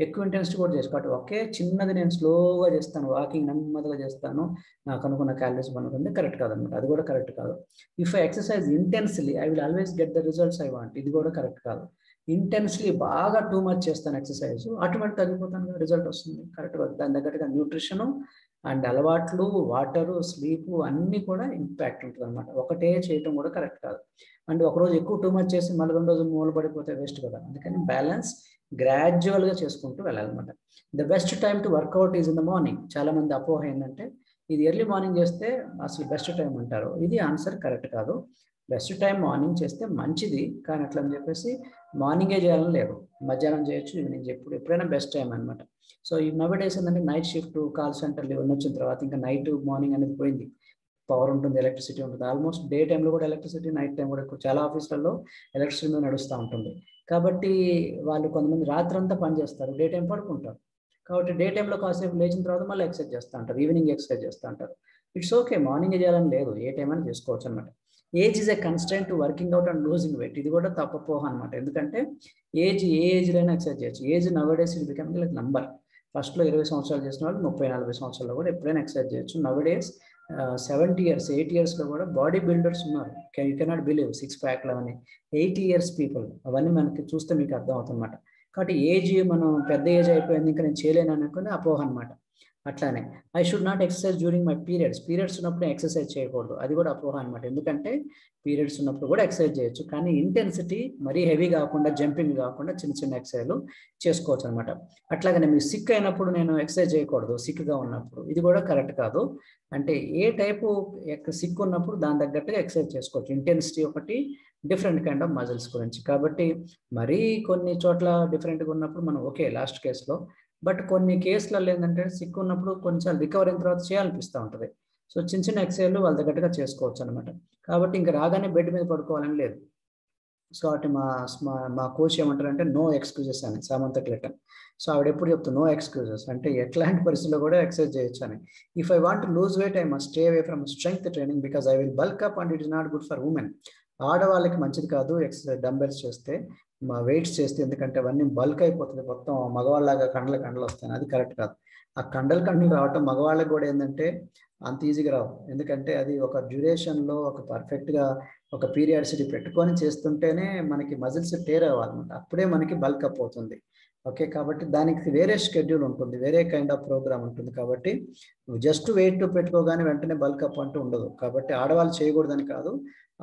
ఎక్కువ ఇంటెన్సిటీ కూడా చేసుకోవాలి. ఒకే చిన్నది నేను స్లోగా చేస్తాను, వాకింగ్ నెమ్మదిగా చేస్తాను, నాకు అనుకున్న క్యాలరీస్ పనుకుంది, కరెక్ట్ కాదనమాట. అది కూడా కరెక్ట్ కాదు. If I exercise intensely I will always get the results I want. ఇది కూడా కరెక్ట్ కాదు. ఇంటెన్స్లీ బాగా టూ మచ్ చేస్తాను ఎక్సర్సైజ్, ఆటోమేటిక్ తగ్గిపోతాను, రిజల్ట్ వస్తుంది, కరెక్ట్ కాదు. దాని తగ్గట్టుగా న్యూట్రిషను అండ్ అలవాట్లు, వాటరు, స్లీపు అన్నీ కూడా ఇంపాక్ట్ ఉంటుంది అనమాట. ఒకటే చేయటం కూడా కరెక్ట్ కాదు. అండ్ ఒకరోజు ఎక్కువ టూ మచ్ చేసి మళ్ళీ 2 రోజులు మూల పడిపోతే వేస్ట్ కదా. అందుకని బ్యాలెన్స్ గ్రాడ్యువల్గా చేసుకుంటూ వెళ్ళాలన్నమాట. The best time to workout is in the morning. చాలా మంది అపోహ ఏంటంటే ఇది ఎర్లీ మార్నింగ్ చేస్తే అసలు బెస్ట్ టైం అంటారు. ఇది ఆన్సర్ కరెక్ట్ కాదు. బెస్ట్ టైం మార్నింగ్ చేస్తే మంచిది, కానీ అట్లా అని చెప్పేసి మార్నింగే చేయాలని లేదు, మధ్యాహ్నం చేయొచ్చు, ఈవినింగ్ ఎప్పుడైనా బెస్ట్ టైం అనమాట. సో ఈ నవడేస్ ఏంటంటే నైట్ షిఫ్ట్, కాల్ సెంటర్లు ఇవన్నీ వచ్చిన తర్వాత ఇంకా నైట్ మార్నింగ్ అనేది పోయింది. పవర్ ఉంటుంది, ఎలక్ట్రిసిటీ ఉంటుంది. ఆల్మోస్ట్ డే టైంలో కూడా ఎలక్ట్రిసిటీ, నైట్ టైం కూడా ఎక్కువ. చాలా ఆఫీసులలో ఎలక్ట్రిసిటీ మీద నడుస్తూ ఉంటుంది. కాబట్టి వాళ్ళు కొంతమంది రాత్రంతా పని చేస్తారు, డే టైం పడుకుంటారు. కాబట్టి డే టైంలో కాసేపు లేచిన తర్వాత మళ్ళీ ఎక్సర్సైజ్ చేస్తూ ఉంటారు, ఈవినింగ్ ఎక్సర్సైజ్ చేస్తూ ఉంటారు. ఇట్స్ ఓకే, మార్నింగ్ చేయాలని లేదు, ఏ టైం అని చేసుకోవచ్చు అనమాట. Age is a constant to working out and losing weight. ఇది కూడా తప్పపోహ అనమాట. ఎందుకంటే ఏ ఏజ్లో ఎక్సర్సైజ్ చేయొచ్చు. Age nowadays it becoming like number. ఫస్ట్లో 20 సంవత్సరాలు చేసిన వాళ్ళు 30-40 సంవత్సరాల్లో కూడా ఎప్పుడైనా ఎక్సర్సైజ్ చేయొచ్చు. నవడేస్ 70 years, 8 yearsలో కూడా బాడీ బిల్డర్స్ ఉన్నారు. యూ కెనాట్ బిలీవ్, 6 pack అవన్నీ 80 years పీపుల్, అవన్నీ మనకి చూస్తే మీకు అర్థం అవుతుందన్నమాట. కాబట్టి ఏజ్, మనం పెద్ద ఏజ్ అయిపోయింది ఇంకా నేను చేయలేను అనుకుని అపోహ అనమాట. అట్లానే I should not exercise during my periods ఉన్నప్పుడు ఎక్సర్సైజ్ చేయకూడదు, అది కూడా అపోహ అనమాట. ఎందుకంటే పీరియడ్స్ ఉన్నప్పుడు కూడా ఎక్సర్సైజ్ చేయొచ్చు, కానీ ఇంటెన్సిటీ మరీ హెవీ కాకుండా, జంపింగ్ కాకుండా చిన్న చిన్న ఎక్సర్సైజ్లు చేసుకోవచ్చు అనమాట. అట్లాగనే మీరు సిక్ అయినప్పుడు నేను ఎక్సర్సైజ్ చేయకూడదు, సిక్గా ఉన్నప్పుడు, ఇది కూడా కరెక్ట్ కాదు. అంటే ఏ టైపు సిక్ ఉన్నప్పుడు దాని తగ్గట్టుగా ఎక్సర్సైజ్ చేసుకోవచ్చు. ఇంటెన్సిటీ ఒకటి, డిఫరెంట్ కైండ్ ఆఫ్ మజిల్స్ గురించి. కాబట్టి మరీ కొన్ని చోట్ల డిఫరెంట్గా ఉన్నప్పుడు మనం ఓకే లాస్ట్ కేసులో, బట్ కొన్ని కేసులలో ఏంటంటే సిక్ ఉన్నప్పుడు కొన్నిసార్లు రికవర్ అయిన తర్వాత చేయాలనిపిస్తూ ఉంటుంది. సో చిన్న చిన్న ఎక్సర్సైజ్లు వాళ్ళ తగ్గట్టుగా చేసుకోవచ్చు అనమాట. కాబట్టి ఇంకా రాగానే బెడ్ మీద పడుకోవాలని లేదు. సో అటు మా కోచ్ ఏమంటారంటే నో ఎక్స్క్యూజెస్ అని, సమంత క్లిటన్. సో ఆవిడ ఎప్పుడు చెప్తాను నో ఎక్స్క్యూజెస్, అంటే ఎట్లాంటి పరిస్థితుల్లో కూడా ఎక్సర్సైజ్ చేయొచ్చు అని. If I want to lose weight I must stay away from strength training because I will bulk up and it is not good for women. ఆడవాళ్ళకి మంచిది కాదు ఎక్సర్సైజ్, డంబెల్స్ చేస్తే, మా వెయిట్స్ చేస్తే, ఎందుకంటే అవన్నీ బల్క్ అయిపోతుంది, మొత్తం మగవాళ్ళలాగా కండలు వస్తాయి, అది కరెక్ట్ కాదు. ఆ కండలు రావటం మగవాళ్ళకి కూడా ఏంటంటే అంత ఈజీగా రావు. ఎందుకంటే అది ఒక డ్యూరేషన్లో ఒక పర్ఫెక్ట్గా ఒక పీరియాడిసిటీ పెట్టుకొని చేస్తుంటేనే మనకి మజిల్స్ టేర్ అవ్వాలన్నమాట, అప్పుడే మనకి బల్క్ అప్ అవుతుంది. ఓకే, కాబట్టి దానికి వేరే షెడ్యూల్ ఉంటుంది, వేరే కైండ్ ఆఫ్ ప్రోగ్రామ్ ఉంటుంది. కాబట్టి జస్ట్ వెయిట్ పెట్టుకోగానే వెంటనే బల్క్ అప్ అంటూ ఉండదు. కాబట్టి ఆడవాళ్ళు చేయకూడదని కాదు,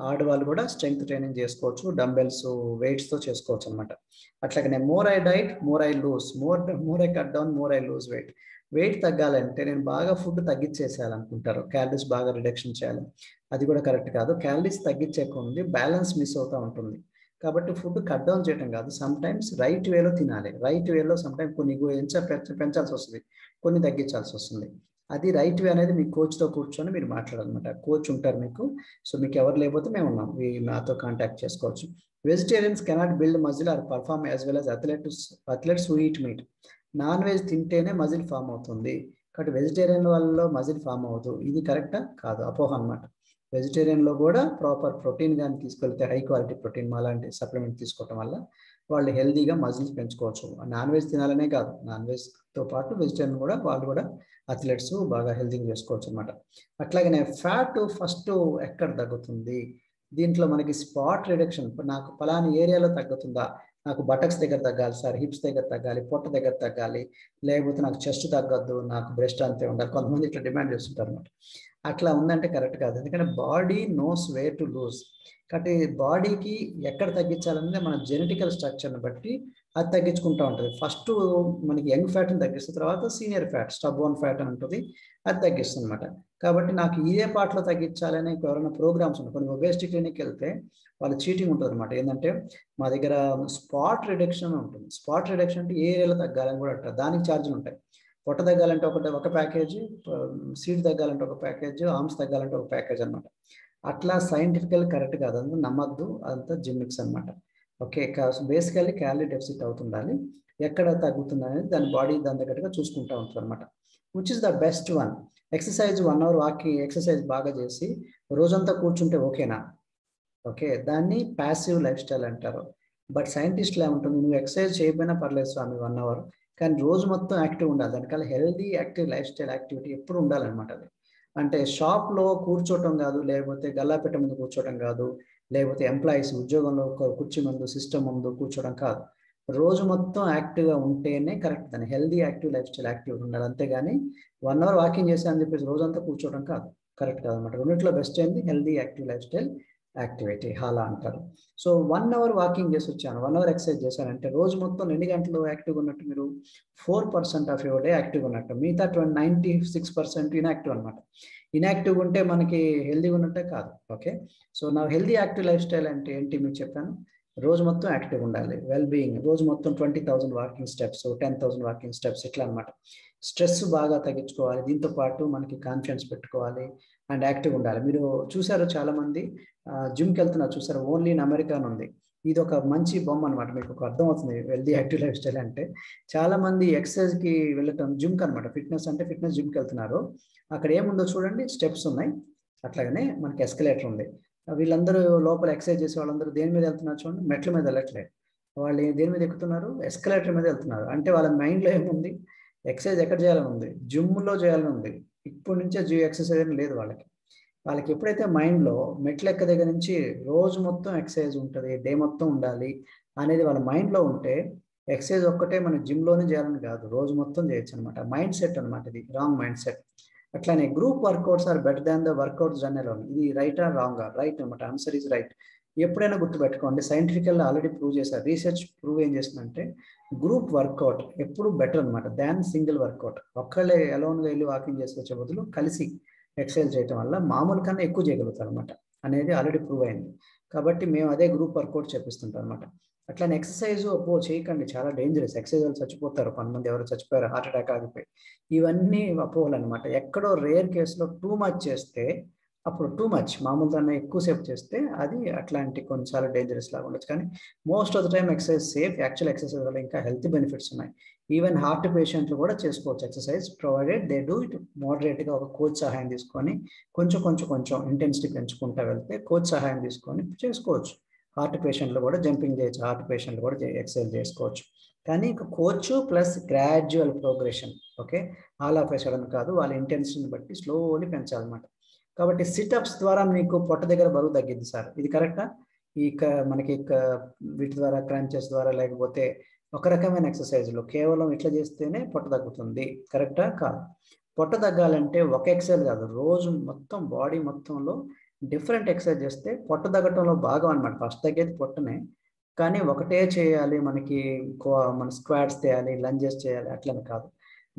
ఆడవాళ్ళు కూడా స్ట్రెంగ్త్ ట్రైనింగ్ చేసుకోవచ్చు, డంబెల్స్ వెయిట్స్తో చేసుకోవచ్చు అనమాట. అట్లాగనే more I diet more I lose, more I cut down more I lose weight. Weight తగ్గాలంటే నేను బాగా ఫుడ్ తగ్గించేసేయాలనుకుంటారు, క్యాలరీస్ బాగా రిడక్షన్ చేయాలి, అది కూడా కరెక్ట్ కాదు. క్యాలరీస్ తగ్గించేకుంది బ్యాలెన్స్ మిస్ అవుతూ ఉంటుంది. కాబట్టి ఫుడ్ కట్ డౌన్ చేయడం కాదు, సమ్ టైమ్స్ రైట్ వేలో తినాలి. రైట్ వేలో సమ్ టైమ్స్ కొన్ని పెంచాల్సి వస్తుంది, కొన్ని తగ్గించాల్సి వస్తుంది. అది రైట్ వే అనేది మీ కోచ్తో కూర్చొని మీరు మాట్లాడాలన్నమాట. కోచ్ ఉంటారు మీకు. సో మీకు ఎవరు లేకపోతే మేము ఉన్నాం, నాతో కాంటాక్ట్ చేసుకోవచ్చు. Vegetarians cannot build muscle or perform as well as athletes who eat meat. Non veg తింటేనే మజిల్ ఫామ్ అవుతుంది, కాబట్టి వెజిటేరియన్ వాళ్ళలో మజిల్ ఫామ్ అవుతుంది, ఇది కరెక్టా కాదు, అపోహ అనమాట. వెజిటేరియన్లో కూడా ప్రాపర్ ప్రోటీన్ కానీ తీసుకెళ్తే, హై క్వాలిటీ ప్రోటీన్ అలాంటి సప్లిమెంట్ తీసుకోవటం వల్ల వాళ్ళు హెల్దీగా మజిల్స్ పెంచుకోవచ్చు. నాన్ వెజ్ తినాలనే కాదు, నాన్ వెజ్తో పాటు వెజిటేరియన్ కూడా వాళ్ళు కూడా అథ్లెట్స్ బాగా హెల్దీగా చేసుకోవచ్చు అనమాట. అట్లాగనే ఫ్యాట్ ఫస్ట్ ఎక్కడ తగ్గుతుంది, దీంట్లో మనకి స్పాట్ రిడక్షన్, నాకు పలానా ఏరియాలో తగ్గుతుందా, నాకు బటక్స్ దగ్గర తగ్గాలి సార్, హిప్స్ దగ్గర తగ్గాలి, పొట్ట దగ్గర తగ్గాలి, లేకపోతే నాకు చెస్ట్ తగ్గద్దు, నాకు బ్రెస్ట్ అంతే ఉండాలి, కొంతమంది ఇట్లా డిమాండ్ చేస్తుంటారు అనమాట. అట్లా ఉందంటే కరెక్ట్ కాదు. ఎందుకంటే body knows way to lose. కాబట్టి బాడీకి ఎక్కడ తగ్గించాలనేది మన జెనెటికల్ స్ట్రక్చర్ని బట్టి అది తగ్గించుకుంటూ ఉంటుంది. ఫస్ట్ మనకి యంగ్ ఫ్యాట్ని తగ్గిస్తుంది, తర్వాత సీనియర్ ఫ్యాట్, స్టబ్బోన్ ఫ్యాట్ అని ఉంటుంది, అది తగ్గిస్తుంది అనమాట. కాబట్టి నాకు ఇదే పార్ట్లో తగ్గించాలని ఎవరైనా ప్రోగ్రామ్స్ ఉన్నాయి. కొన్ని ఒబేసిటీ క్లినిక్కి వెళ్తే వాళ్ళు చీటింగ్ ఉంటుంది అనమాట. ఏంటంటే మా దగ్గర స్పాట్ రిడక్షన్ ఉంటుంది. స్పాట్ రిడక్షన్ అంటే ఏ ఏరియాలో తగ్గాలని కూడా అంటారు, దానికి ఛార్జీలు ఉంటాయి. పొట్ట తగ్గాలంటే ఒక ప్యాకేజీ, సీట్ తగ్గాలంటే ఒక ప్యాకేజ్, ఆర్మ్స్ తగ్గాలంటే ఒక ప్యాకేజ్ అనమాట. అట్లా సైంటిఫికల్ కరెక్ట్ కాదు, అంతా నమ్మద్దు, అదంతా జిమ్మిక్స్ అనమాట. ఓకే, బేసికల్లీ క్యాలరీ డెఫిసిట్ అవుతుండాలి. ఎక్కడ తగ్గుతుంది అనేది దాని బాడీ దాని తగ్గట్టుగా చూసుకుంటూ ఉంటుంది అనమాట. Which is the best one? Exercise 1 hour walking exercise బాగా చేసి రోజంతా కూర్చుంటే ఓకేనా? ఓకే, దాన్ని ప్యాసివ్ లైఫ్ స్టైల్ అంటారు. బట్ సైంటిస్టులు ఏమంటుంది, నువ్వు ఎక్సర్సైజ్ చేయకపోయినా పర్లేదు స్వామి 1 hour, కానీ రోజు మొత్తం యాక్టివ్ ఉండాలి. దానికల్లా healthy active lifestyle activity ఎప్పుడు ఉండాలన్నమాట. అది అంటే షాప్లో కూర్చోవటం కాదు, లేకపోతే గల్లాపెట్ట ముందు కూర్చోవడం కాదు, లేకపోతే ఎంప్లాయీస్ ఉద్యోగంలో కుర్చీ ముందు సిస్టమ్ ముందు కూర్చోవడం కాదు. రోజు మొత్తం యాక్టివ్గా ఉంటేనే కరెక్ట్. దాన్ని healthy active life style active ఉండాలి. అంతేగాని 1 hour వాకింగ్ చేసి అని చెప్పేసి రోజంతా కూర్చోవడం కాదు, కరెక్ట్ కాదనమాట. రెండిట్లో బెస్ట్ ఏంది? Healthy active lifestyle activity, హాలా అంటారు. సో 1 hour వాకింగ్ చేసి వచ్చాను, 1 hour ఎక్సర్సైజ్ చేశానంటే రోజు మొత్తం ఎన్ని గంటలు యాక్టివ్గా ఉన్నట్టు? మీరు 4% ఆఫ్ యువర్ డే యాక్టివ్గా ఉన్నట్టు, మిగతా 96% ఇన్యాక్టివ్ అనమాట. ఇన్యాక్టివ్గా ఉంటే మనకి హెల్దీగా ఉన్నట్టే కాదు. ఓకే, సో నా హెల్దీ యాక్టివ్ లైఫ్ స్టైల్ అంటే ఏంటి మీకు చెప్పాను. రోజు మొత్తం యాక్టివ్ ఉండాలి, వెల్ బీయింగ్, రోజు మొత్తం 20,000 వాకింగ్ స్టెప్స్, 10,000 వాకింగ్ స్టెప్స్, ఇట్లా అనమాట. స్ట్రెస్ బాగా తగ్గించుకోవాలి, దీంతో పాటు మనకి కాన్ఫిడెన్స్ పెట్టుకోవాలి అండ్ యాక్టివ్ ఉండాలి. మీరు చూసారు చాలామంది జిమ్కి వెళ్తున్నారు చూసారు, ఓన్లీ ఇన్ అమెరికా అని ఉంది. ఇది ఒక మంచి బొమ్మ అనమాట, మీకు ఒక అర్థం అవుతుంది హెల్దీ యాక్టివ్ లైఫ్ స్టైల్ అంటే. చాలా మంది ఎక్సర్సైజ్కి వెళ్ళటం, జిమ్కి అనమాట, ఫిట్నెస్ అంటే ఫిట్నెస్ జిమ్కి వెళ్తున్నారు. అక్కడ ఏముందో చూడండి, స్టెప్స్ ఉన్నాయి, అట్లాగనే మనకి ఎస్కలేటర్ ఉంది. వీళ్ళందరూ లోపల ఎక్సర్సైజ్ చేసే వాళ్ళందరూ దేని మీద వెళ్తున్నారు చూడండి, మెట్ల మీద వెళ్ళట్లేదు. వాళ్ళు దేని మీద ఎక్కుతున్నారు? ఎస్కలేటర్ మీద వెళ్తున్నారు. అంటే వాళ్ళ మైండ్లో ఏముంది? ఎక్సర్సైజ్ ఎక్కడ చేయాలని ఉంది? జిమ్లో చేయాలని ఉంది. ఇప్పటి నుంచే ఎక్సర్సైజ్ అని లేదు వాళ్ళకి. వాళ్ళకి ఎప్పుడైతే మైండ్లో మెట్ల ఎక్క దగ్గర నుంచి రోజు మొత్తం ఎక్సర్సైజ్ ఉంటుంది, డే మొత్తం ఉండాలి అనేది వాళ్ళ మైండ్లో ఉంటే, ఎక్సర్సైజ్ ఒక్కటే మన జిమ్లోనే చేయాలని కాదు, రోజు మొత్తం చేయొచ్చు అనమాట. మైండ్ సెట్ అనమాట, ఇది రాంగ్ మైండ్ సెట్. అట్లానే group workouts are better than the workouts done alone. ఇది రైట్ ఆర్ రాంగ్? రైట్ అనమాట, ఆన్సర్ ఈజ్ రైట్. ఎప్పుడైనా గుర్తుపెట్టుకోండి, సైంటిఫికల్ ఆల్రెడీ ప్రూవ్ చేశారు, రీసెర్చ్ ప్రూవ్ ఏం చేస్తుందంటే గ్రూప్ వర్కౌట్ ఎప్పుడు బెటర్ అనమాట దాన్ సింగిల్ వర్కౌట్. ఒక్కళ్ళే అలోన్గా వెళ్ళి వాకింగ్ చేసుకొచ్చే బదులు కలిసి ఎక్సర్సైజ్ చేయడం వల్ల మామూలు కన్నా ఎక్కువ చేయగలుగుతారు అనమాట అనేది ఆల్రెడీ ప్రూవ్ అయింది. కాబట్టి మేము అదే గ్రూప్ వర్కౌట్ చేపిస్తుంటాం అనమాట. అట్లానే ఎక్సర్సైజ్ చేయకండి, చాలా డేంజరస్. ఎక్సర్సైజ్ వాళ్ళు చచ్చిపోతారు, కొంతమంది ఎవరు చచ్చిపోయారు, హార్ట్ అటాక్ ఆగిపోయి. ఇవన్నీ అపోహలు అనమాట. ఎక్కడో రేర్ కేసులో టూ మచ్ చేస్తే, అప్పుడు టూ మచ్ మామూలు దాన్ని ఎక్కువసేపు చేస్తే అది అట్లాంటి కొన్నిసార్లు డేంజరస్ లాగా ఉండొచ్చు. కానీ most of the time exercise safe. Actual exercise వల్ల ఇంకా హెల్త్ బెనిఫిట్స్ ఉన్నాయి. ఈవెన్ హార్ట్ పేషెంట్లు కూడా చేసుకోవచ్చు exercise, provided they do it మోడరేట్గా, ఒక కోచ్ సహాయం తీసుకొని కొంచెం ఇంటెన్సిటీ పెంచుకుంటూ వెళ్తే కోచ్ సహాయం తీసుకొని చేసుకోవచ్చు. హార్ట్ పేషెంట్లు కూడా జంపింగ్ చేయొచ్చు, హార్ట్ పేషెంట్లు కూడా ఎక్సర్సైజ్ చేసుకోవచ్చు. కానీ ఇక coach plus gradual progression. Okay, all of a sudden కాదు, వాళ్ళ ఇంటెన్సిటీని బట్టి స్లోలీ పెంచాలన్నమాట. కాబట్టి సిటప్స్ ద్వారా మీకు పొట్ట దగ్గర బరువు తగ్గిద్ది సార్, ఇది కరెక్టా? మనకి వీటి ద్వారా, క్రంచెస్ ద్వారా, లేకపోతే ఒక రకమైన ఎక్సర్సైజ్లు కేవలం ఇట్లా చేస్తేనే పొట్ట తగ్గుతుంది, కరెక్టా? కాదు. పొట్ట తగ్గాలంటే ఒక ఎక్సర్సైజ్ కాదు, రోజు మొత్తం బాడీ మొత్తంలో డిఫరెంట్ ఎక్సర్సైజ్ చేస్తే పొట్ట తగ్గటంలో భాగం అనమాట. ఫస్ట్ తగ్గేది పొట్టనే, కానీ ఒకటే చేయాలి, మన స్క్వాట్స్ చేయాలి, లంజెస్ చేయాలి అట్లని కాదు.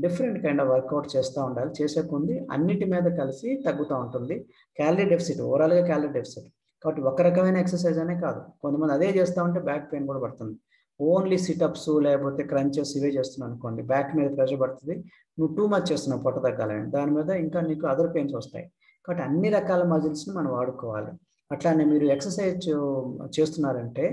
డిఫరెంట్ కైండ్ ఆఫ్ వర్కౌట్ చేస్తూ ఉండాలి. చేసే కొంది అన్నిటి మీద కలిసి తగ్గుతూ ఉంటుంది. క్యాలరీ డెఫిసిట్, ఓవరాల్గా క్యాలరీ డెఫిసిట్. కాబట్టి ఒక రకమైన ఎక్సర్సైజ్ అనే కాదు, కొంతమంది అదే చేస్తూ ఉంటే బ్యాక్ పెయిన్ కూడా పడుతుంది. ఓన్లీ సిటప్స్ లేకపోతే క్రంచెస్ ఇవే చేస్తున్నావు అనుకోండి, బ్యాక్ మీద ప్రెషర్ పడుతుంది, నువ్వు టూ మచ్ చేస్తున్నావు పొట్ట తగ్గాలని, దాని మీద ఇంకా నీకు అదర్ పెయిన్స్ వస్తాయి. కాబట్టి అన్ని రకాల మజిల్స్ని మనం వాడుకోవాలి. అట్లానే మీరు ఎక్సర్సైజ్ చేస్తున్నారంటే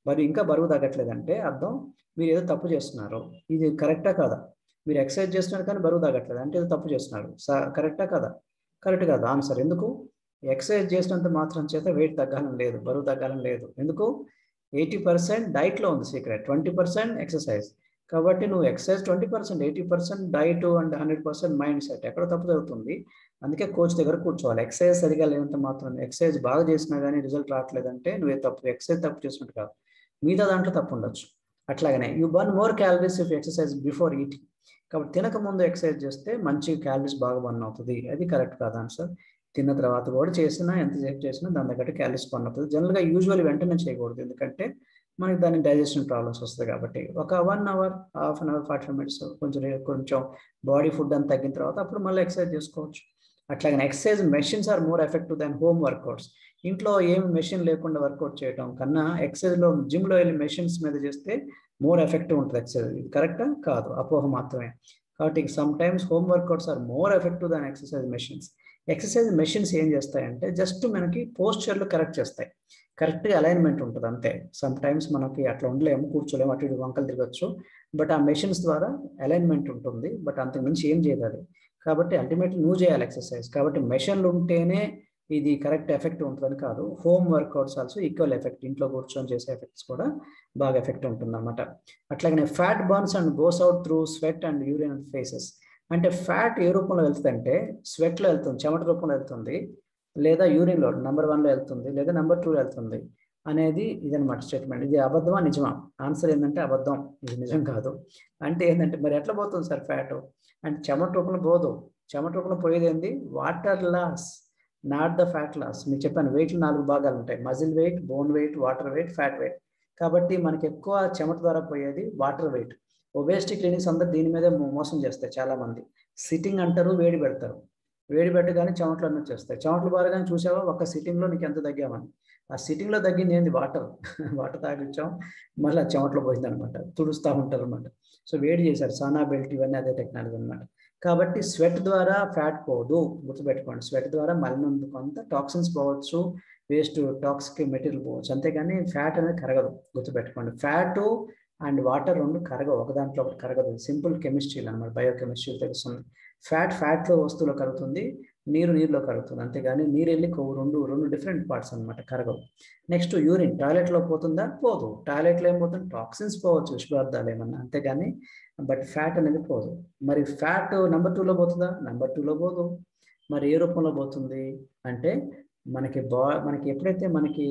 మరి ఇంకా బరువు తగ్గట్లేదంటే అర్థం మీరు ఏదో తప్పు చేస్తున్నారు. ఇది కరెక్టా కాదా? మీరు ఎక్సర్సైజ్ చేస్తున్నారు కానీ బరువు తగ్గట్లేదు అంటే ఏదో తప్పు చేస్తున్నారు. కరెక్టా కదా? కరెక్ట్ కాదు ఆన్సర్. ఎందుకు? ఎక్సర్సైజ్ చేసినంత మాత్రం చేత వెయిట్ తగ్గాలని లేదు, బరువు తగ్గాలని లేదు. ఎందుకు? 80% డైట్లో ఉంది సీక్రెట్, 20% ఎక్సర్సైజ్. కాబట్టి నువ్వు exercise 20%, 80% diet and 100% mind set. ఎక్కడ తప్పు జరుగుతుంది? అందుకే కోచ్ దగ్గర కూర్చోవాలి. ఎక్సర్సైజ్ సరిగ్గా లేనంత మాత్రం ఎక్సర్సైజ్ బాగా చేసినా గానీ రిజల్ట్ రావట్లేదంటే నువ్వే తప్పు. ఎక్సర్సైజ్ తప్పు చేసినట్టు కాదు. మిగతా దాంట్లో తప్పు ఉండొచ్చు. అట్లాగనే you burn more calories if exercise before eating. కాబట్టి తినక ముందు ఎక్సర్సైజ్ చేస్తే మంచి క్యాలరీస్ బాగా బర్న్ అవుతుంది. అది కరెక్ట్ కాదు ఆన్సర్. తిన్న తర్వాత కూడా చేసినా ఎంతసేపు చేసినా దాని తగ్గట్టు క్యాలరీస్ బర్న్ అవుతుంది. జనరల్గా యూజువల్లీ వెంటనే చేయకూడదు. ఎందుకంటే మనకి దానికి డైజెషన్ ప్రాబ్లమ్స్ వస్తాయి కాబట్టి ఒక 1 hour, half an hour, 45 minutes కొంచెం బాడీ ఫుడ్ అంతా తగ్గిన తర్వాత అప్పుడు మళ్ళీ ఎక్సర్సైజ్ చేసుకోవచ్చు. అట్లాగే exercise machines are more effective than home workouts. ఇంట్లో ఏమి మెషిన్ లేకుండా వర్కౌట్ చేయడం కన్నా ఎక్సర్సైజ్లో జిమ్లో వెళ్ళి మెషిన్స్ మీద చేస్తే మోర్ ఎఫెక్టివ్ ఉంటుంది ఎక్సర్సైజ్. ఇది కరెక్టా? కాదు, అపోహ మాత్రమే. కాబట్టి sometimes home workouts are more effective than exercise machines. Exercise machines ఏం చేస్తాయంటే జస్ట్ మనకి పోస్చర్లు కరెక్ట్ చేస్తాయి. కరెక్ట్గా అలైన్మెంట్ ఉంటుంది అంతే. సమ్ టైమ్స్ మనకి అట్లా ఉండలేము, కూర్చోలేము, అటు ఇటు వంకలు తిరగచ్చు. బట్ ఆ మెషిన్స్ ద్వారా అలైన్మెంట్ ఉంటుంది. బట్ అంతకు మించి ఏం చేయదు అది. కాబట్టి అల్టిమేట్లీ నువ్వు చేయాలి ఎక్సర్సైజ్. కాబట్టి మెషిన్లు ఉంటేనే ఇది కరెక్ట్ ఎఫెక్ట్ ఉంటుందని కాదు. Home workouts also equal effect. ఇంట్లో కూర్చొని చేసే ఎఫెక్ట్స్ కూడా బాగా ఎఫెక్ట్ ఉంటుంది అనమాట. అట్లాగనే fat burns and goes out through sweat and urine and faces. అంటే ఫ్యాట్ ఏ రూపంలో వెళ్తుందంటే స్వెట్లో వెళ్తుంది, చెమట రూపంలో వెళ్తుంది, లేదా యూరిన్లో నెంబర్ 1లో వెళ్తుంది, లేదా నెంబర్ 2లో వెళ్తుంది అనేది ఇదనమాట స్టేట్మెంట్. ఇది అబద్ధమా నిజమా? ఆన్సర్ ఏంటంటే అబద్ధం, ఇది నిజం కాదు. అంటే ఏంటంటే మరి ఎట్లా పోతుంది సార్ ఫ్యాట్ అంటే? చెమట రూపంలో పోదు. చెమట రూపంలో పోయేది ఏంది? Water loss, not the fat loss. మీకు చెప్పాను వెయిట్లు 4 భాగాలు ఉంటాయి: muscle weight, bone weight, water weight, fat weight. కాబట్టి మనకి ఎక్కువ చెమట ద్వారా పోయేది వాటర్ వెయిట్. ఒబేసిటీ క్లినిక్స్ అందరూ దీని మీదే మోసం చేస్తాయి చాలా మంది. సిట్టింగ్ అంటారు, వేడి పెడతారు. వేడి పెట్టగానే చెమటలు అన్నీ వచ్చేస్తాయి. చెమటలు బారగానే చూసావా ఒక్క సిట్టింగ్లో నీకు ఎంత తగ్గామని? ఆ సిట్టింగ్లో తగ్గింది ఏంది? వాటర్. వాటర్ తాగిచ్చాం, మళ్ళీ చెమటలో పోయింది అనమాట. తుడుస్తూ ఉంటారు అనమాట. సో వేడి చేశారు. సానా బెల్ట్ ఇవన్నీ అదే టెక్నాలజీ అనమాట. కాబట్టి స్వెట్ ద్వారా ఫ్యాట్ పోదు, గుర్తుపెట్టుకోండి. స్వెట్ ద్వారా మలినం కొంత టాక్సిన్స్ పోవచ్చు, వేస్ట్ టాక్సిక్ మెటీరియల్ పోవచ్చు, అంతేగాని ఫ్యాట్ అనేది కరగదు. గుర్తుపెట్టుకోండి. ఫ్యాట్ అండ్ వాటర్ రెండు కరగవు, ఒక దాంట్లో ఒకటి కరగదు. సింపుల్ కెమిస్ట్రీలు అనమాట, బయోకెమిస్ట్రీ తెలుస్తుంది. ఫ్యాట్లో వస్తువులో కరుగుతుంది, నీరులో కరుగుతుంది, అంతేగాని నీరు వెళ్ళి కొవ్వు రెండు డిఫరెంట్ పార్ట్స్ అనమాట, కరగవు. నెక్స్ట్ యూరిన్, టాయిలెట్లో పోతుందా? పోదు. టాయిలెట్లో ఏమవుతుంది? టాక్సిన్స్ పోవచ్చు, విషపదార్థాలు ఏమన్నా, అంతేగాని బట్ ఫ్యాట్ అనేది పోదు. మరి ఫ్యాట్ నెంబర్ 2లో పోతుందా? నెంబర్ 2లో పోదు. మరి ఏ రూపంలో పోతుంది అంటే మనకి ఎప్పుడైతే మనకి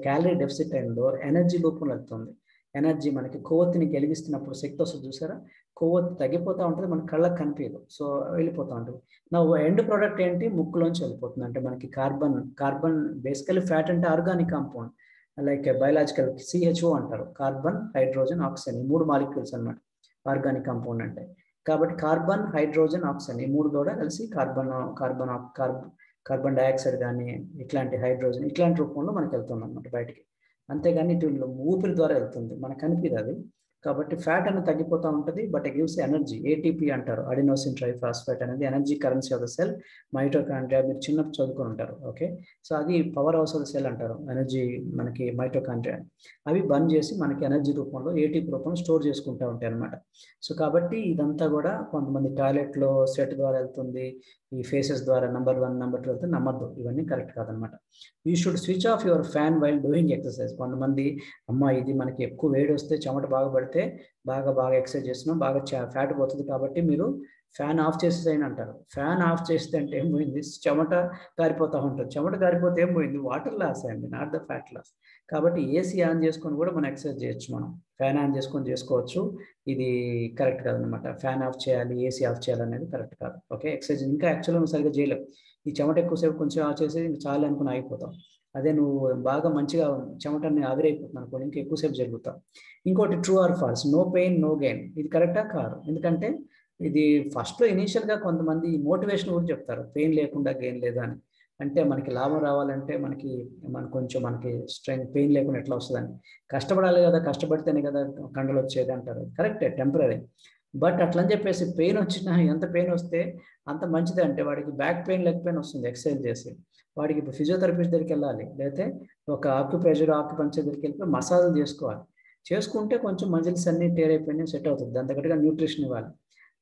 క్యాలరీ డెఫిసిట్ అయిందో ఎనర్జీ రూపంలో వెళ్తుంది. ఎనర్జీ మనకి కొవ్వొత్తిని వెలిగిస్తున్నప్పుడు శక్తి వస్తుంది చూసారా, కొవ్వొత్తి తగ్గిపోతూ ఉంటుంది, మన కళ్ళకు కనిపించదు, సో వెళ్ళిపోతూ ఉంటుంది. నా ఎండ్ ప్రోడక్ట్ ఏంటి? ముక్కులోంచి వెళ్ళిపోతుంది. అంటే మనకి కార్బన్ బేసికలీ ఫ్యాట్ అంటే organic compound, like biological CHO అంటారు, కార్బన్, హైడ్రోజన్, ఆక్సిజన్, ఈ 3 మాలిక్యూల్స్ అనమాట ఆర్గానిక్ కాంపౌండ్ అంటే. కాబట్టి కార్బన్, హైడ్రోజన్, ఆక్సిజన్ ఈ 3 కూడా కలిసి కార్బన్ డైఆక్సైడ్ కానీ ఇట్లాంటి హైడ్రోజన్ ఇట్లాంటి రూపంలో మనకి వెళ్తుంది అనమాట బయటికి. అంతేగాని ఇటు ఊపిరి ద్వారా వెళ్తుంది, మనకు కనిపిది అది. కాబట్టి ఫ్యాట్ అనేది తగ్గిపోతూ ఉంటుంది, but it gives energy. ATP అంటారు, అడినోసిన్ ట్రైఫాస్ఫేట్ అనేది energy currency of the cell. Mitochondria మీరు చిన్నప్పుడు చదువుకొని ఉంటారు, ఓకే. సో అది power house of the cell అంటారు, ఎనర్జీ మనకి మైటోకాండ్రియా. అవి బంద్ చేసి మనకి ఎనర్జీ రూపంలో ATP రూపంలో స్టోర్ చేసుకుంటూ ఉంటాయి అనమాట. సో కాబట్టి ఇదంతా కూడా కొంతమంది టాయిలెట్లో స్వెట్ ద్వారా వెళ్తుంది, ఈ ఫేసెస్ ద్వారా నెంబర్ 1, నెంబర్ 2 వెళ్తే నమ్మద్దు, ఇవన్నీ కరెక్ట్ కాదనమాట. You should switch off your fan while doing exercise. కొంతమంది ఇది మనకి ఎక్కువ వేడి వస్తే చెమట బాగా పడితే బాగా ఎక్సర్సైజ్ చేస్తున్నాం, బాగా ఫ్యాట్ పోతుంది కాబట్టి మీరు ఫ్యాన్ ఆఫ్ చేసేసేయని అంటారు. ఫ్యాన్ ఆఫ్ చేస్తే అంటే ఏం పోయింది? చెమట కారిపోతూ ఉంటుంది. చెమట కారిపోతే ఏం పోయింది? వాటర్ లాస్ అయింది, నాట్ ద ఫ్యాట్ లాస్. కాబట్టి AC ఆన్ చేసుకొని కూడా మనం ఎక్సర్సైజ్ చేయొచ్చు, మనం ఫ్యాన్ ఆన్ చేసుకొని చేసుకోవచ్చు. ఇది కరెక్ట్ కాదనమాట. ఫ్యాన్ ఆఫ్ చేయాలి, AC ఆఫ్ చేయాలి అనేది కరెక్ట్ కాదు, ఓకే. ఎక్సర్సైజ్ ఇంకా యాక్చువల్గా నువ్వు సరిగ్గా చేయలేవు. ఈ చెమట ఎక్కువసేపు కొంచెం ఆఫ్ చేసి చాలు అనుకుని ఆగిపోతాం. అదే నువ్వు బాగా మంచిగా చెమటని ఆవిరైపోతుంది అనుకోండి, ఇంకా ఎక్కువసేపు జరుగుతాం. ఇంకోటి true or false, no pain no gain. ఇది కరెక్టా? కాదు. ఎందుకంటే ఇది ఫస్ట్లో ఇనీషియల్గా కొంతమంది మోటివేషన్ కూడా చెప్తారు, పెయిన్ లేకుండా గెయిన్ లేదా అని. అంటే మనకి లాభం రావాలంటే మనకి స్ట్రెంగ్త్, పెయిన్ లేకుండా ఎట్లా వస్తుందని. కష్టపడాలి కదా, కష్టపడితేనే కదా కండలు వచ్చేది అంటారు. కరెక్టే, టెంపరీ. బట్ అట్లా అని చెప్పేసి పెయిన్ వచ్చినా, ఎంత పెయిన్ వస్తే అంత మంచిది. అంటే వాడికి బ్యాక్ పెయిన్, లెగ్ పెయిన్ వస్తుంది ఎక్సర్సైజ్ చేసి, వాడికి ఇప్పుడు ఫిజియోథెరపిస్ట్ దగ్గరికి వెళ్ళాలి, లేకపోతే ఒక ఆక్యుపంక్చర్ దగ్గరికి వెళ్ళిపోయి మసాజ్ చేసుకోవాలి. చేసుకుంటే కొంచెం మజిల్స్ అన్ని టేర్ అయిపోయినాయి, సెట్ అవుతుంది. దాని తగ్గట్టుగా న్యూట్రిషన్ ఇవ్వాలి.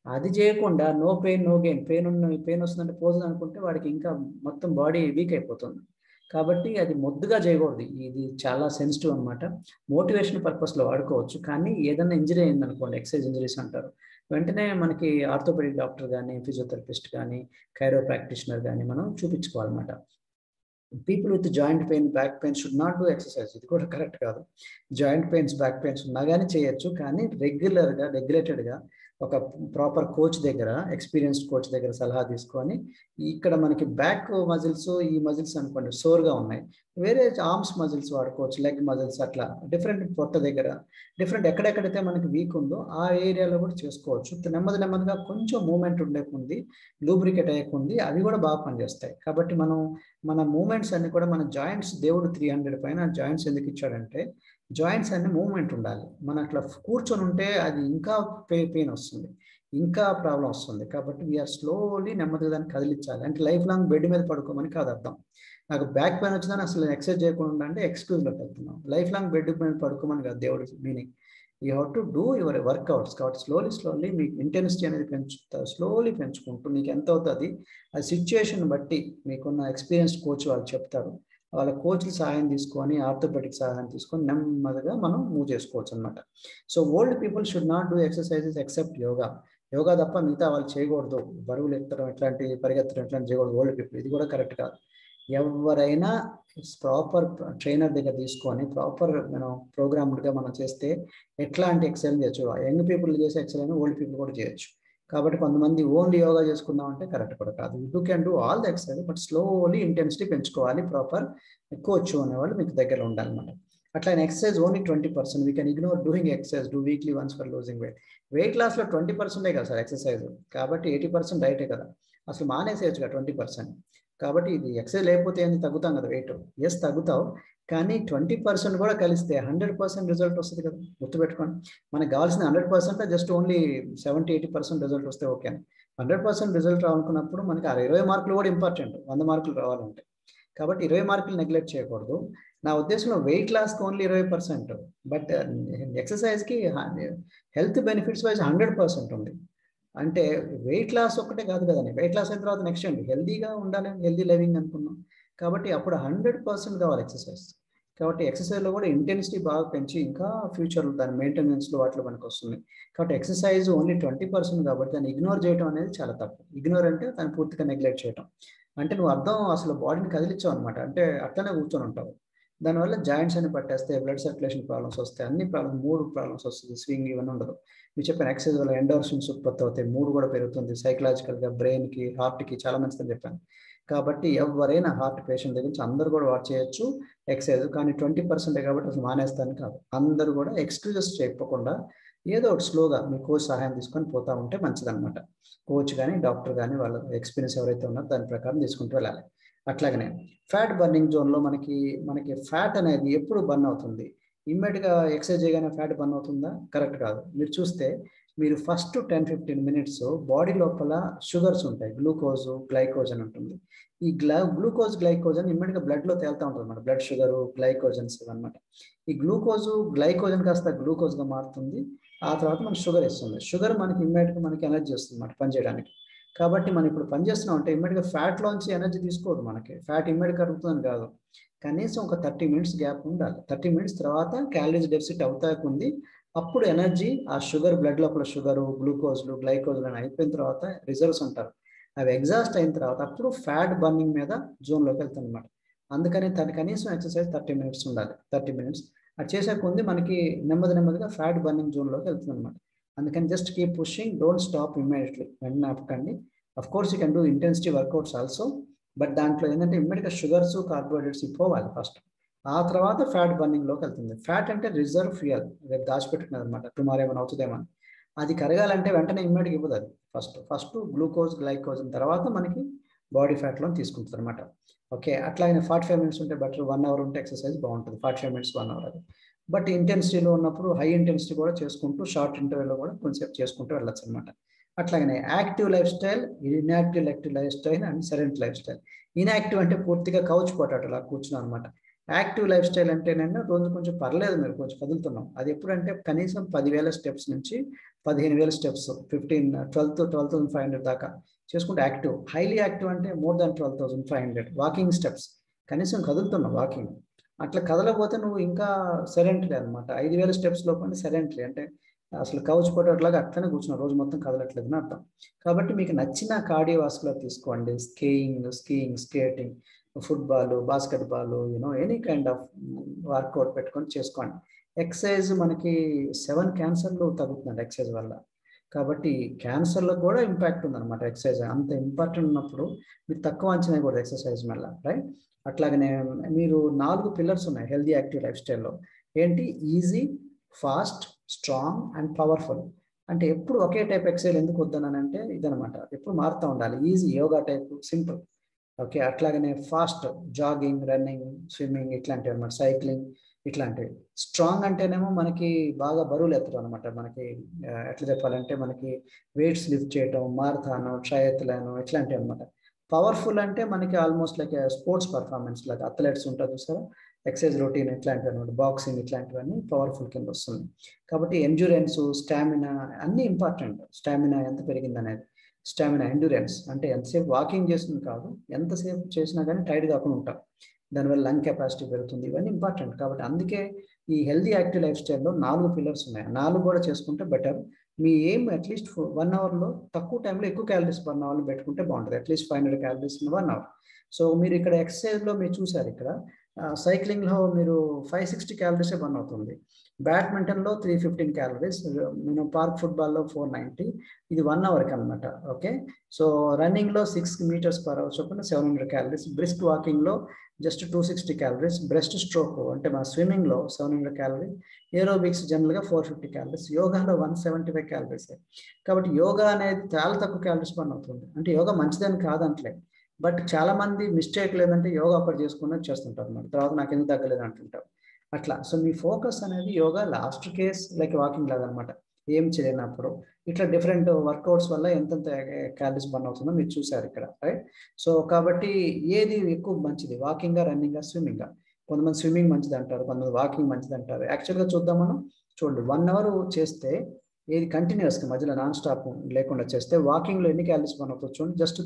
అది చేయకుండా no pain no gain, pain వస్తుందంటే పోతుంది అనుకుంటే వాడికి ఇంకా మొత్తం బాడీ వీక్ అయిపోతుంది. కాబట్టి అది మొద్దుగా చేయకూడదు. ఇది చాలా సెన్సిటివ్ అనమాట. మోటివేషన్ పర్పస్‌లో వాడుకోవచ్చు. కానీ ఏదన్నా ఇంజరీ అయిందనుకోండి, ఎక్సర్సైజ్ ఇంజరీస్ అంటారు. వెంటనే మనకి ఆర్థోపెడిక్ డాక్టర్ గాని, ఫిజియోథెరపిస్ట్ గాని, కైరో ప్రాక్టీషనర్ గాని మనం చూపించుకోవాలన్నమాట. People with joint pain, back pain should not do exercise. ఇది కూడా కరెక్ట్ కాదు. జాయింట్ పెయిన్స్, బ్యాక్ పెయిన్స్ ఉన్నా గాని చేయొచ్చు. కానీ రెగ్యులేటెడ్‌గా ఒక ప్రాపర్ కోచ్ దగ్గర, ఎక్స్‌పీరియన్స్డ్ కోచ్ దగ్గర సలహా తీసుకొని, ఇక్కడ మనకి బ్యాక్ మజిల్స్, ఈ మజిల్స్ అనుకోండి సోర్‌గా ఉన్నాయి. వేరే ఆర్మ్స్ మజిల్స్ వాడుకోవచ్చు. లెగ్ మజిల్స్ అట్లా డిఫరెంట్ పొట్ట దగ్గర, డిఫరెంట్ ఎక్కడెక్కడైతే మనకి వీక్ ఉందో ఆ ఏరియాలో కూడా చేసుకోవచ్చు. నెమ్మదిగా కొంచెం మూవ్‌మెంట్ ఉండే కొంది, లూబ్రికేట్ అయ్యే కొంది అవి కూడా బాగా పనిచేస్తాయి. కాబట్టి మన మూవ్‌మెంట్స్ అన్నీ కూడా మన జాయింట్స్ దేవుడు 300 పైన జాయింట్స్ ఎందుకు ఇచ్చాడంటే, జాయింట్స్ అన్నీ మూవ్‌మెంట్ ఉండాలి. మనం అట్లా కూర్చొని ఉంటే అది ఇంకా పెయిన్ వస్తుంది. ఇంకా ప్రాబ్లమ్ వస్తుంది. కాబట్టి స్లోలీ నెమ్మదిగా దాన్ని కదిలించాలి. అంటే లైఫ్ లాంగ్ బెడ్ మీద పడుకోమని కాదు అర్థం. నాకు బ్యాక్ పెయిన్ వచ్చిందని అసలు ఎక్సర్సైజ్ చేయకుండా అంటే ఎక్స్‌క్యూజ్‌లోకి వెళ్తున్నాం. లైఫ్ లాంగ్ బెడ్ మీద పడుకోమని కాదు దేవుడి meaning. You have to do your workouts. కాబట్టి స్లోలీ మీకు ఇంటెన్సిటీ అనేది స్లోలీ పెంచుకుంటూ మీకు ఎంత అవుతది, ఆ సిట్యుయేషన్ బట్టి మీకున్న ఎక్స్‌పీరియన్స్డ్ కోచ్ వాళ్ళు చెప్తారు. వాళ్ళ కోచ్‌ల సహాయం తీసుకొని, ఆర్థోపెడిక్ సహాయం తీసుకొని నెమ్మదిగా మనం మూవ్ చేసుకోవచ్చనమాట. So, old people should not do exercises except yoga. Yoga తప్ప మిగతా వాళ్ళు చేయకూడదు. బరువులు ఎత్తడం ఇట్లాంటివి, పరిగెత్తడం ఇట్లాంటివి చేయకూడదు ఓల్డ్ పీపుల్. ఇది కూడా కరెక్ట్ కాదు. ఎవరైనా ప్రాపర్ ట్రైనర్ దగ్గర తీసుకొని, ప్రాపర్ ప్రోగ్రామ్డ్‌గా మనం చేస్తే ఎట్లాంటి ఎక్సర్సైజ్ చేయొచ్చు. యంగ్ పీపుల్ చేసే ఎక్సర్సైజ్ ఓల్డ్ పీపుల్ కూడా చేయొచ్చు. కాబట్టి కొంతమంది ఓన్లీ యోగా చేసుకుందాం అంటే కరెక్ట్ కూడా కాదు. You can do all the exercise but slowly intensity పెంచుకోవాలి. ప్రాపర్ కోచ్ అనేవాళ్ళు మీకు దగ్గరలో ఉండాలన్నమాట. అట్లా exercise only 20%. We can ignore doing exercise. Do weekly once for losing weight. Weight లాస్‌లో 20% కదా సార్ ఎక్సర్సైజ్. కాబట్టి 80% డైటే కదా. అసలు మానేసేయొచ్చుగా 20%. కాబట్టి ఇది ఎక్సర్సైజ్ లేకపోతే ఏంది, తగ్గుతాం కదా వెయిట్. యెస్ తగ్గుతావు. కానీ 20% కూడా కలిస్తే 100% రిజల్ట్ వస్తది కదా! గుర్తుపెట్టుకోండి. మనకు కావాల్సిన 100% జస్ట్ ఓన్లీ 70, 80% రిజల్ట్ వస్తే ఓకే. 100% రిజల్ట్ రావాలనుకున్నప్పుడు మనకి ఆ 20 మార్కులు కూడా ఇంపార్టెంట్. 100 మార్కులు రావాలంటే. కాబట్టి 20 మార్కులు నెగ్లెక్ట్ చేయకూడదు. నా ఉద్దేశంలో వెయిట్ లాస్‌కి ఓన్లీ 20%. బట్ ఎక్సర్సైజ్‌కి హెల్త్ బెనిఫిట్స్ వైస్ 100% ఉంది. అంటే వెయిట్ లాస్ ఒక్కటే కాదు కదండీ. వెయిట్ లాస్ అయిన తర్వాత నెక్స్ట్ ఏంటి? హెల్తీగా ఉండాలి, హెల్తీ లివింగ్ అనుకున్నాం. కాబట్టి అప్పుడు 100% కావాలి ఎక్సర్సైజ్. కాబట్టి ఎక్సర్సైజ్‌లో కూడా ఇంటెన్సిటీ బాగా పెంచి ఇంకా ఫ్యూచర్‌లో దాని మెయింటెనెన్స్‌లో వాటిలో మనకొస్తుంది. కాబట్టి ఎక్సర్సైజ్ ఓన్లీ 20% కాబట్టి దాన్ని ఇగ్నోర్ చేయడం అనేది చాలా తప్పు. ఇగ్నోర్ అంటే దాన్ని పూర్తిగా నెగ్లెక్ట్ చేయటం. అంటే నువ్వు అర్థం అసలు బాడీని కదిలించావన్నమాట. అంటే అట్లనే కూర్చొని ఉంటావు. దానివల్ల జాయింట్స్ అన్ని పట్టేస్తాయి. బ్లడ్ సర్క్యులేషన్ ప్రాబ్లమ్స్ వస్తాయి. అన్ని ప్రాబ్లమ్స్ 3 ప్రాబ్లమ్స్ వస్తది. స్వింగ్ ఇవన్నీ ఉండదు. మీరు చెప్పాను ఎక్సర్సైజ్ వల్ల ఎండోర్ఫిన్స్ ఉత్పత్తి అవుతాయి. మూడ్ కూడా పెరుగుతుంది. సైకలాజికల్‌గా బ్రెయిన్‌కి, హార్ట్‌కి చాలా మంచిదని చెప్పాను. కాబట్టి ఎవరైనా హార్ట్ పేషెంట్ దగ్గర నుంచి అందరూ కూడా వాచ్ చేయొచ్చు ఎక్సర్సైజ్. కానీ 20% కాబట్టి అసలు మానేస్తాను కాదు. అందరూ కూడా ఎక్స్‌క్యూజెస్ చెప్పకుండా ఏదో ఒకటి స్లోగా మీ కోచ్ సహాయం తీసుకొని పోతా ఉంటే మంచిదన్నమాట. కోచ్ గాని, డాక్టర్ గాని వాళ్ళ ఎక్స్‌పీరియన్స్ ఎవరైతే ఉన్నారో దాని ప్రకారం తీసుకుంటూ వెళ్ళాలి. అట్లాగనే ఫ్యాట్ బర్నింగ్ జోన్‌లో మనకి ఫ్యాట్ అనేది ఎప్పుడు బర్న్ అవుతుంది? ఇమ్మీడియేట్‌గా ఎక్సర్సైజ్ చేయగానే ఫ్యాట్ బర్న్ అవుతుందా? కరెక్ట్ కాదు. మీరు చూస్తే మీరు ఫస్ట్ 10, 15 మినిట్స్ బాడీ లోపల షుగర్స్ ఉంటాయి. గ్లూకోజ్, గ్లైకోజ్ అని ఉంటుంది. ఈ గ్లూకోజ్, గ్లైకోజన్ ఇమ్మీడియేట్‌గా బ్లడ్‌లో తేలుతా ఉంటదన్నమాట. బ్లడ్ షుగరు, గ్లైకోజన్స్ ఇవన్నమాట. ఈ గ్లూకోజు, గ్లైకోజన్ కాస్త గ్లూకోజ్‌గా మారుతుంది. ఆ తర్వాత మనకు షుగర్ ఇస్తుంది. షుగర్ మనకి ఇమ్మీడియేట్‌గా మనకి ఎనర్జీ ఇస్తుందన్నమాట పనిచేయడానికి. కాబట్టి మనం ఇప్పుడు పని చేస్తున్నామంటే ఇమ్మీడియేట్‌గా ఫ్యాట్‌లోంచి ఎనర్జీ తీసుకోదు మనకి. ఫ్యాట్ ఇమ్మీడియేట్‌గా కరుగుతుందని కాదు. కనీసం ఒక 30 మినిట్స్ గ్యాప్ ఉండాలి. 30 మినిట్స్ తర్వాత క్యాలరీస్ డెఫిసిట్ అవుతా ఉంది. అప్పుడు ఎనర్జీ ఆ షుగర్ బ్లడ్ లోపల షుగరు, గ్లూకోజ్‌లు, గ్లైకోజ్‌లు అని అయిపోయిన తర్వాత రిజర్వ్స్ అంటారు. అవి ఎగ్జాస్ట్ అయిన తర్వాత అప్పుడు ఫ్యాట్ బర్నింగ్ మీద జోన్‌లోకి వెళ్తుందన్నమాట. అందుకని కనీసం ఎక్సర్సైజ్ 30 మినిట్స్ ఉండాలి. 30 మినిట్స్. అది చేసే కొంది మనకి నెమ్మదిగా ఫ్యాట్ బర్నింగ్ జోన్‌లోకి వెళ్తుందన్నమాట. అందుకని just keep pushing, don't stop immediately. వెంటనే ఆపకండి. Of course you can do intensity workouts also. But దాంట్లో ఏంటంటే ఇమ్మీడియేట్‌గా షుగర్స్, కార్బోహైడ్రేట్స్ పోవాలి ఫస్ట్. ఆ తర్వాత ఫ్యాట్ బర్నింగ్‌లోకి వెళ్తుంది. ఫ్యాట్ అంటే రిజర్వ్ ఫ్యూయల్. రేపు దాచిపెట్టుకున్నదన్నమాట. టుమారో ఏమైనా అవుతదేమో అని. అది కరగాలంటే వెంటనే ఇమ్మీడియేట్‌గా ఇవ్వదు అది. ఫస్ట్ గ్లూకోజ్, గ్లైకోజన్ తర్వాత మనకి బాడీ ఫ్యాట్‌లోని తీసుకుంటదన్నమాట. ఓకే. అట్లాగనే 45 మినిట్స్ ఉంటే బెటర్. 1 అవర్ ఉంటే ఎక్సర్సైజ్ బావుంటది. 45 మినిట్స్, 1 అవర్ అది. బట్ ఇంటెన్సిటీలో ఉన్నప్పుడు హై ఇంటెన్సిటీ కూడా చేసుకుంటూ షార్ట్ ఇంటర్వల్‌లో కూడా కొంచెంసేపు చేసుకుంటూ వెళ్ళొచ్చన్నమాట. అట్లాగనే active life style, inactive life style and sedentary life style. Inactive అంటే పూర్తిగా కౌచ్ పొటాటోలా కూర్చున్నాం అన్నమాట. యాక్టివ్ లైఫ్ స్టైల్ అంటేనండి రోజు కొంచెం పర్లేదు మీరు కొంచెం కదులుతున్నాం. అది ఎప్పుడంటే కనీసం 10,000 స్టెప్స్ నుంచి 15,000 స్టెప్స్ 12,500 దాకా చేసుకుంటే యాక్టివ్. హైలీ యాక్టివ్ అంటే మోర్ దాన్ 12,500 వాకింగ్ స్టెప్స్. కనీసం కదులుతున్నావు వాకింగ్. అట్లా కదలకపోతే నువ్వు ఇంకా సెడెంటరీ అనమాట. 5000 స్టెప్స్ లోపల సెడెంటరీ అంటే అసలు కౌచ్ పొటాటోలాగా అట్లనే కూర్చున్నావు. రోజు మొత్తం కదలట్లేదు అని అర్థం. కాబట్టి మీకు నచ్చిన కార్డియోవాస్కులర్ తీసుకోండి. Skiing, skating, football, basketball, any kind of work out పెట్టుకొని చేసుకోండి. ఎక్సర్సైజ్ మనకి 7 క్యాన్సర్లు తగ్గుతుందండి ఎక్సర్సైజ్ వల్ల. కాబట్టి క్యాన్సర్లో కూడా ఇంపాక్ట్ ఉందన్నమాట ఎక్సర్సైజ్. అంత ఇంపార్టెంట్ ఉన్నప్పుడు మీరు తక్కువ అంచనా కూడా ఎక్సర్సైజ్ వల్ల, రైట్? అట్లాగనే మీరు 4 పిల్లర్స్ ఉన్నాయి హెల్దీ యాక్టివ్ లైఫ్ స్టైల్లో. ఏంటి? Easy, fast, strong and powerful. అంటే ఎప్పుడు ఒకే టైప్ ఎక్సర్సైజ్ ఎందుకు వద్దనంటే ఇదనమాట. ఎప్పుడు మారుతూ ఉండాలి. Easy yoga type, simple. Okay. అట్లాగనే ఫాస్ట్ జాగింగ్, రన్నింగ్, స్విమ్మింగ్ ఇట్లాంటివి అనమాట, సైక్లింగ్ ఇట్లాంటివి. స్ట్రాంగ్ అంటేనేమో మనకి బాగా బరువులు ఎత్తడం అనమాట. మనకి ఎట్లా చెప్పాలంటే మనకి వెయిట్స్ లిఫ్ట్ చేయటం, మారథాన్, ట్రయథ్లాన్ ఇట్లాంటివి అనమాట. పవర్ఫుల్ అంటే మనకి almost like sports performance, like athletes ఉంటారు చూసారా, ఎక్సర్సైజ్ రొటీన్ ఇట్లాంటివి అనమాట, బాక్సింగ్ ఇట్లాంటివన్నీ పవర్ఫుల్ కింద వస్తుంది. కాబట్టి ఎండ్యూరెన్స్, స్టామినా అన్నీ ఇంపార్టెంట్. స్టామినా ఎంత పెరిగింది అనేది. స్టామినా, ఎండ్యూరెన్స్ అంటే ఎంతసేపు వాకింగ్ చేస్తుంది కాదు, ఎంతసేపు చేసినా కానీ టైర్డ్ కాకుండా ఉంటాం. దానివల్ల లంగ్ కెపాసిటీ పెరుగుతుంది. ఇవన్నీ ఇంపార్టెంట్. కాబట్టి అందుకే ఈ హెల్దీ యాక్టివ్ లైఫ్ స్టైల్లో 4 పిల్లర్స్ ఉన్నాయి. 4 కూడా చేసుకుంటే బెటర్. మీ ఎయిమ్ అట్లీస్ట్ 1 అవర్లో తక్కువ టైంలో ఎక్కువ క్యాలరీస్ 1 అవర్లో పెట్టుకుంటే బాగుంటుంది. At least 500 calories in 1 hour. So మీరు ఇక్కడ ఎక్సర్సైజ్లో మీరు చూసారు, ఇక్కడ సైక్లింగ్లో మీరు 560 క్యాలరీసే బర్న్ అవుతుంది. బ్యాడ్మింటన్లో 315 క్యాలరీస్, మనం పార్క్ ఫుట్బాల్లో 490. ఇది 1 అవర్కి అనమాట. ఓకే. సో రన్నింగ్లో 6 meters per hour చొప్పున 700 క్యాలరీస్, బ్రిస్క్ వాకింగ్లో జస్ట్ 260 క్యాలరీస్, బ్రెస్ట్ స్ట్రోక్ అంటే మన స్విమ్మింగ్లో 700 క్యాలరీస్, ఏరోబిక్స్ జనరల్గా 450 క్యాలరీస్, యోగాలో 175 క్యాలరీస్. కాబట్టి యోగా అనేది చాలా తక్కువ క్యాలరీస్ బర్న్ అవుతుంది. అంటే యోగా మంచిదని కాదంటలే, బట్ చాలా మంది మిస్టేక్ లేదంటే యోగా ఒకటి చేసుకున్నది చేస్తుంటారు అన్నమాట. తర్వాత నాకు ఎందుకు తగ్గలేదు అంటుంటారు అట్లా. సో మీ ఫోకస్ అనేది yoga last case like walking లాగా అనమాట. ఏం చేయనప్పుడు ఇట్లా డిఫరెంట్ వర్కౌట్స్ వల్ల ఎంతెంత క్యాలరీస్ బర్న్ అవుతుందో మీరు చూసారు ఇక్కడ, రైట్? సో కాబట్టి ఏది ఎక్కువ మంచిది, వాకింగా, రన్నింగా, స్విమ్మింగా? కొంతమంది స్విమ్మింగ్ మంచిది అంటారు, కొంతమంది వాకింగ్ మంచిది అంటారు. యాక్చువల్గా చూద్దాం మనం. చూడండి, 1 అవర్ చేస్తే ఏది కంటిన్యూస్గా మధ్యలో నాన్ స్టాప్ లేకుండా చేస్తే వాకింగ్లో ఎన్ని క్యాలరీస్ బర్న్ అవుతుంది చూడండి, జస్ట్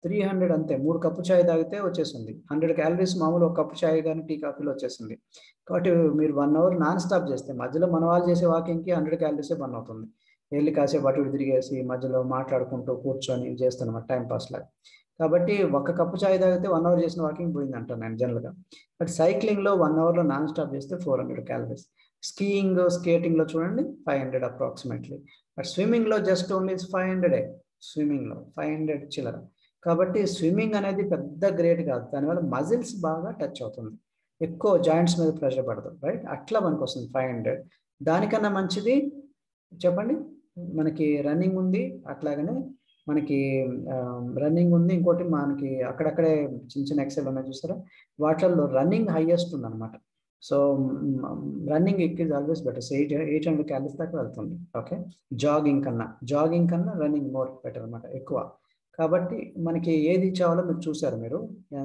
300 అంతే. 3 కప్పు చాయ్ తాగితే వచ్చేసింది 100 క్యాలరీస్. మామూలు ఒక కప్పు చాయ్ కానీ టీ కాఫీలో వచ్చేసింది. కాబట్టి మీరు 1 అవర్ నాన్ స్టాప్ చేస్తే మధ్యలో మన వాళ్ళు చేసే వాకింగ్కి 100 క్యాలరీసే బర్న్ అవుతుంది. వెళ్ళి కాసేపు అటు ఇటు తిరిగేసి మధ్యలో మాట్లాడుకుంటూ కూర్చొని చేస్తానమాట టైం పాస్ లాగా. కాబట్టి ఒక కప్పు చాయ్ తాగితే 1 అవర్ చేసిన వాకింగ్ పోయింది అంటాను నేను జనరల్గా. బట్ సైక్లింగ్లో 1 అవర్లో నాన్ స్టాప్ చేస్తే 400 క్యాలరీస్. స్కేటింగ్లో చూడండి 500 అప్రాక్సిమేట్లీ. బట్ స్విమ్మింగ్లో జస్ట్ ఓన్లీ 500. స్విమ్మింగ్లో 500 చిల్లర. కాబట్టి స్విమ్మింగ్ అనేది పెద్ద గ్రేట్ కాదు, దానివల్ల మజిల్స్ బాగా టచ్ అవుతుంది, ఎక్కువ జాయింట్స్ మీద ప్రెషర్ పడదు, రైట్? అట్లా మనకు వస్తుంది 500. దానికన్నా మంచిది చెప్పండి, మనకి రన్నింగ్ ఉంది. అట్లాగనే మనకి రన్నింగ్ ఉంది, ఇంకోటి మనకి అక్కడక్కడే చిన్న చిన్న ఎక్సర్సైజ్ ఉన్నాయి చూసారా, వాటిల్లో రన్నింగ్ హైయెస్ట్ ఉందన్నమాట. So running is always better. 800 calories దాకా వెళ్తుంది. ఓకే. జాగింగ్ కన్నా రన్నింగ్ మోర్ బెటర్ అనమాట, ఎక్కువ. కాబట్టి మనకి ఏది ఇచ్చావాలో మీరు చూసారు. మీరు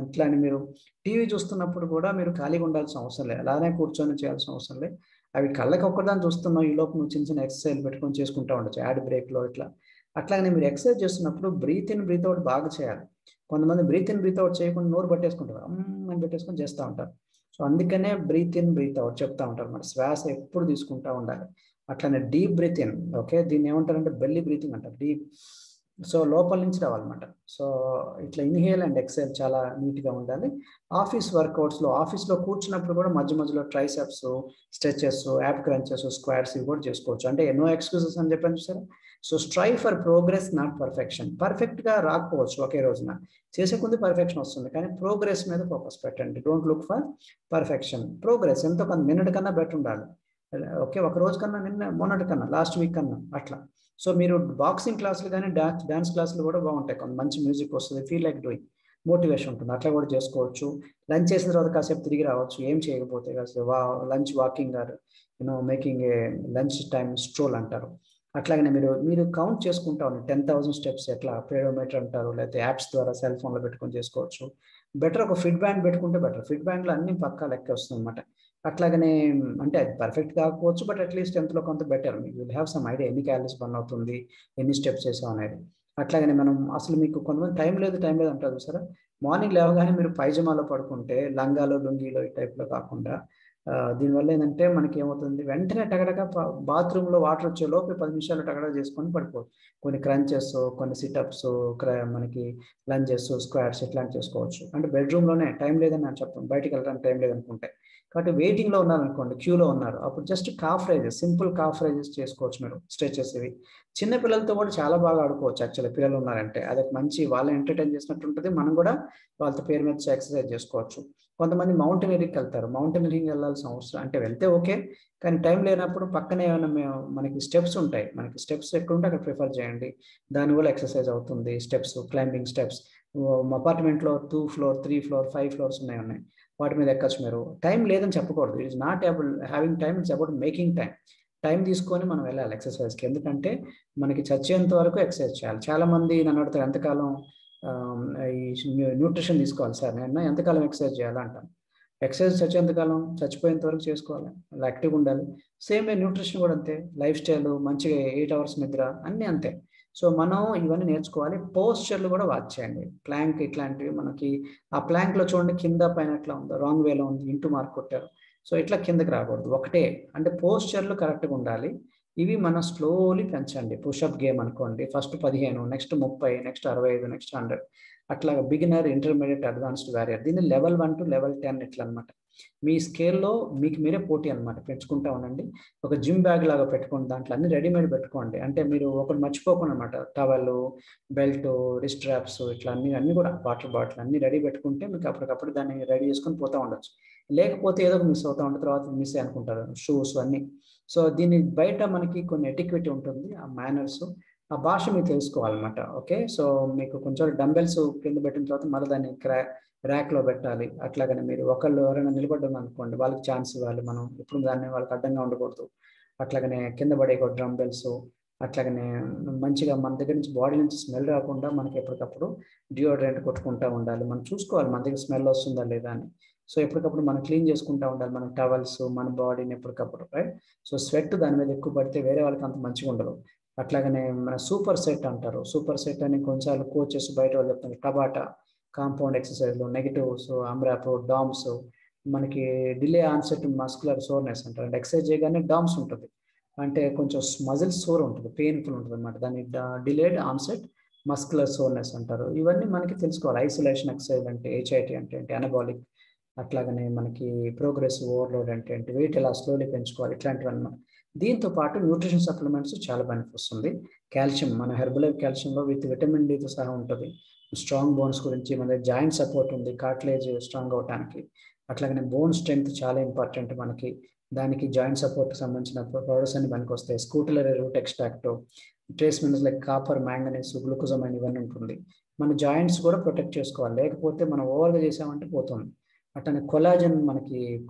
ఇట్లా అని మీరు టీవీ చూస్తున్నప్పుడు కూడా మీరు ఖాళీగా ఉండాల్సిన అవసరం లేదు, అలానే కూర్చొని చేయాల్సిన అవసరం లేదు. అవి కళ్ళకి ఒక్కదాన్ని చూస్తున్నావు, ఈ లోపు నువ్వు చిన్న చిన్న ఎక్సర్సైజ్ పెట్టుకొని చేసుకుంటూ ఉండొచ్చు యాడ్ బ్రేక్లో ఇట్లా. అట్లాగనే మీరు ఎక్సర్సైజ్ చేస్తున్నప్పుడు బ్రీత్ ఇన్ బ్రీత్ అవుట్ బాగా చేయాలి. కొంతమంది బ్రీత్ ఇన్ బ్రీత్ అవుట్ చేయకుండా నోరు పట్టేసుకుంటారు, అని పెట్టేసుకొని చేస్తూ ఉంటారు. సో అందుకనే బ్రీత్ ఇన్ బ్రీత్ అవుట్ చెప్తా ఉంటారు మన శ్వాస ఎప్పుడు తీసుకుంటూ ఉండాలి. అట్లనే డీప్ బ్రీత్ ఇన్, ఓకే, దీన్ని ఏమంటారంటే బెల్లీ బ్రీతింగ్ అంటారు, డీప్. సో లోపల నుంచి రావాలన్నమాట. సో ఇట్లా ఇన్హేల్ అండ్ ఎక్సైల్ చాలా నీట్గా ఉండాలి. ఆఫీస్లో కూర్చున్నప్పుడు కూడా మధ్య మధ్యలో triceps, stretches, app crunches, squats ఇవి కూడా చేసుకోవచ్చు. అంటే నో ఎక్స్క్యూజెస్ అని చెప్పాను చూసారా. So strive for progress not perfection. పర్ఫెక్ట్గా రాకపోవచ్చు ఒకే రోజున, చేసే కొద్ది పర్ఫెక్షన్ వస్తుంది, కానీ ప్రోగ్రెస్ మీద ఫోకస్ పెట్టండి. Don't look for perfection. Progress ఎంతో కొంత మినిట్ కన్నా బెటర్ ఉండాలి. ఓకే, ఒక రోజు కన్నా, మొన్నటి కన్నా, లాస్ట్ వీక్ కన్నా అట్లా. సో మీరు బాక్సింగ్ క్లాసులు కానీ డాన్స్ క్లాసులు కూడా బాగుంటాయి, కొంత మంచి మ్యూజిక్ వస్తుంది, ఫీల్ లైక్ డూయింగ్, మోటివేషన్ ఉంటుంది, అట్లా కూడా చేసుకోవచ్చు. లంచ్ చేసిన తర్వాత కాసేపు తిరిగి రావచ్చు, ఏం చేయకపోతే కాసేపు lunch walking are making a lunch time stroll అంటారు. అట్లాగనే మీరు కౌంట్ చేసుకుంటా ఉన్నారు 10,000 స్టెప్స్, ఎట్లా పేడోమీటర్ అంటారు, లేకపోతే యాప్స్ ద్వారా సెల్ ఫోన్లో పెట్టుకొని చేసుకోవచ్చు. బెటర్ ఒక ఫిట్ బ్యాండ్ పెట్టుకుంటే బెటర్. ఫిట్ బ్యాండ్లో అన్ని పక్కా లెక్క వస్తుంది అనమాట. అట్లాగనే అంటే అది పర్ఫెక్ట్ కాకపోవచ్చు, బట్ అట్లీస్ట్ ఎంతలో కొంత బెటర్. మీకు విల్ హ్యావ్ సమ్ ఐడియా ఎన్ని క్యాలరీస్ బర్న్ అవుతుంది, ఎన్ని స్టెప్స్ చేసాం అనేది. అట్లాగనే మనం అసలు మీకు కొంతమంది టైం లేదు అంటారు సరే, మార్నింగ్ లేవగానే మీరు పైజమాలో పడుకుంటే లంగాలో, లుంగీలో ఈ టైప్‌లో కాకుండా దీనివల్ల ఏందంటే మనకేమవుతుంది వెంటనే టగటక బాత్రూమ్‌లో వాటర్ వచ్చే లోపే 10 నిమిషాల్లో టగటక చేసుకొని పడుకోవచ్చు. కొన్ని క్రంచెస్, కొన్ని సిటప్స్, మనకి లంజెస్, స్క్వాట్స్ ఇట్లాంటివి చేసుకోవచ్చు. అంటే బెడ్‌రూమ్‌లోనే టైం లేదని నేను చెప్పను. బయటికెళ్ళడానికి టైం లేదనుకుంటే. కాబట్టి వెయిటింగ్‌లో ఉన్నారనుకోండి, క్యూలో ఉన్నారు. అప్పుడు just calf raises, simple calf raises చేసుకోవచ్చు మీరు స్ట్రెచెస్ ఇవి. చిన్న పిల్లలతో కూడా చాలా బాగా ఆడుకోవచ్చు యాక్చువల్‌గా పిల్లలు ఉన్నారంటే. అదొక మంచి వాళ్ళని ఎంటర్‌టైన్ చేసినట్టు ఉంటది. మనం కూడా వాళ్ళతో పేరు మీద ఎక్సర్సైజ్ చేసుకోవచ్చు. కొంతమంది మౌంటైనరీకి మౌంటైనరింగ్ వెళ్ళాల్సిన అవసరం అంటే వెళ్తే ఓకే. కానీ టైం లేనప్పుడు పక్కనే ఏమైనా మనకి స్టెప్స్ ఉంటాయి. మనకి స్టెప్స్ ఎక్కడుంటే అక్కడ ప్రిఫర్ చేయండి. దానివల్ల ఎక్సర్సైజ్ అవుతుంది. Steps, climbing steps. మా అపార్ట్మెంట్‌లో 2 ఫ్లోర్, 3 ఫ్లోర్, 5 ఫ్లోర్స్ ఉన్నాయి. వాటి మీద ఎక్కొచ్చు మీరు. టైం లేదని చెప్పకూడదు. It is not able having time, it's about making time. Time తీసుకొని మనం వెళ్ళాలి ఎక్సర్సైజ్‌కి. ఎందుకంటే మనకి చచ్చేంత వరకు ఎక్సర్సైజ్ చేయాలి. చాలామంది నన్ను అడుగుతారు ఎంతకాలం ఆహ్, ఈ న్యూట్రిషన్ తీసుకోవాలి సార్ నేను ఎంతకాలం ఎక్సర్సైజ్ చేయాలా అంటాను. ఎక్సర్సైజ్ చచ్చేంత కాలం, చచ్చిపోయేంత వరకు చేసుకోవాలి. అలా యాక్టివ్‌గా ఉండాలి. సేమ్ వే న్యూట్రిషన్ కూడా అంతే. లైఫ్ స్టైల్ మంచిగా 8 అవర్స్ నిద్ర అన్నీ అంతే. సో, మనం ఇవన్నీ నేర్చుకోవాలి. పోస్చర్‌లు కూడా వాచ్ చేయండి. ప్లాంక్ ఇట్లాంటివి మనకి ఆ ప్లాంక్‌లో చూడండి కింద పైన ఎట్లా ఉందో రాంగ్ వేలో ఉంది. ఇంటూ మార్క్ కొట్టారు. సో, ఇట్లా కిందకి రాకూడదు. ఒకటే అంటే పోస్చర్‌లు కరెక్ట్‌గా ఉండాలి. ఇవి మనం స్లోలీ పెంచండి. పుషప్ గేమ్ అనుకోండి. ఫస్ట్ 15, నెక్స్ట్ 30, నెక్స్ట్ 65, నెక్స్ట్ 100 అట్లాగా బిగినర్, ఇంటర్మీడియేట్, అడ్వాన్స్డ్, వారియర్. దీన్ని లెవెల్ 1 టు లెవెల్ 10 ఇట్లనమాట. మీ స్కేల్‌లో మీకు మీరే పోటీ అనమాట. పెంచుకుంటా ఉండండి. ఒక జిమ్ బ్యాగ్ లాగా పెట్టుకోండి. దాంట్లో అన్నీ రెడీమేడ్ పెట్టుకోండి. అంటే మీరు ఒకటి మర్చిపోకుండా అనమాట. టవలు, బెల్టు, రిస్ట్ స్ట్రాప్స్ ఇట్లా అన్నీ కూడా వాటర్ బాటిల్ అన్నీ రెడీ పెట్టుకుంటే మీకు అప్పటికప్పుడు దాన్ని రెడీ చేసుకొని పోతా ఉండొచ్చు. లేకపోతే ఏదో ఒక మిస్ అవుతా ఉంటది. తర్వాత మిస్సే అనుకుంటారు. షూస్ అన్నీ. సో, దీని బయట మనకి కొన్ని ఎటిక్వెట్ ఉంటుంది. ఆ మేనర్స్, ఆ భాష మీరు తెలుసుకోవాలన్నమాట. ఓకే. సో, మీకు కొంచెం డంబెల్స్ కింద పెట్టిన తర్వాత మళ్ళీ దాన్ని ర్యాక్‌లో పెట్టాలి. అట్లాగని మీరు ఒకళ్ళు ఎవరైనా నిలబడ్డారనుకోండి, వాళ్ళకి ఛాన్స్ ఇవ్వాలి మనం. ఎప్పుడు దాన్ని వాళ్ళకి అడ్డంగా ఉండకూడదు. అట్లాగనే కింద పడేయకూడదు డంబెల్స్. అట్లాగనే మంచిగా మన దగ్గర నుంచి బాడీ నుంచి స్మెల్ రాకుండా మనకి ఎప్పటికప్పుడు డియోడ్రెంట్ కొట్టుకుంటా ఉండాలి. మనం చూసుకోవాలి మన దగ్గర స్మెల్ వస్తుందా లేదా అని. సో, ఎప్పటికప్పుడు మనం క్లీన్ చేసుకుంటా ఉండాలి. మన టవల్స్, మన బాడీని ఎప్పటికప్పుడు రైట్. సో, స్వెట్ దాని మీద ఎక్కువ పడితే వేరే వాళ్ళకి అంత మంచిగుండదు. అట్లాగనే మన సూపర్ సెట్ అంటారు. సూపర్ సెట్ అని కొన్నిసార్లు కోచెస్ బయట వాళ్ళు చెప్తారు. టబాటా, కాంపౌండ్ ఎక్సర్‌సైజ్‌లు, నెగెటివ్స్, అమ్రాప్, డామ్స్, మనకి డిలే ఆన్సెట్ మస్కులర్ సోర్‌నెస్ అంటారు. అంటే ఎక్సర్‌సైజ్ చేయగానే డామ్స్ ఉంటది. అంటే కొంచెం మజిల్ సోర్ ఉంటది. పెయిన్‌ఫుల్ ఉంటదన్నమాట. దాన్ని డిలేడ్ ఆన్సెట్ మస్కులర్ సోర్‌నెస్ అంటారు. ఇవన్నీ మనకి తెలుసుకోవాలి. ఐసోలేషన్ ఎక్సర్‌సైజ్ అంటే హెచ్ఐటీ అంటే ఏంటి? అనబాలిక్. అట్లాగనే మనకి ప్రోగ్రెసివ్ ఓవర్‌లోడ్ అంటే ఏంటి? వెయిట్ ఎలా స్లోలీ పెంచుకోవాలి ఇట్లాంటివన్నమాట. దీంతో పాటు న్యూట్రిషన్ సప్లిమెంట్స్ చాలా బెనిఫిట్స్ ఉంది. కాల్షియం మన హెర్బలైఫ్ కాల్షియంలో విత్ విటమిన్ డితో సహా ఉంటది. స్ట్రాంగ్ బోన్స్ గురించి మన దగ్గర జాయింట్ సపోర్ట్ ఉంది. కార్టిలేజ్ స్ట్రాంగ్ అవ్వటానికి. అట్లాగనే బోన్ స్ట్రెంగ్త్ చాలా ఇంపార్టెంట్ మనకి. దానికి జాయింట్ సపోర్ట్‌కి సంబంధించిన పౌడర్స్ అన్ని పనికొస్తాయి. Scutellaria root extract, trace minerals like copper, manganese, glucosamine ఇవన్నీ ఉంటుంది. మన జాయింట్స్ కూడా ప్రొటెక్ట్ చేసుకోవాలి. లేకపోతే మనం ఓవర్‌గా చేసామంటే పోతుంది. అట్లనే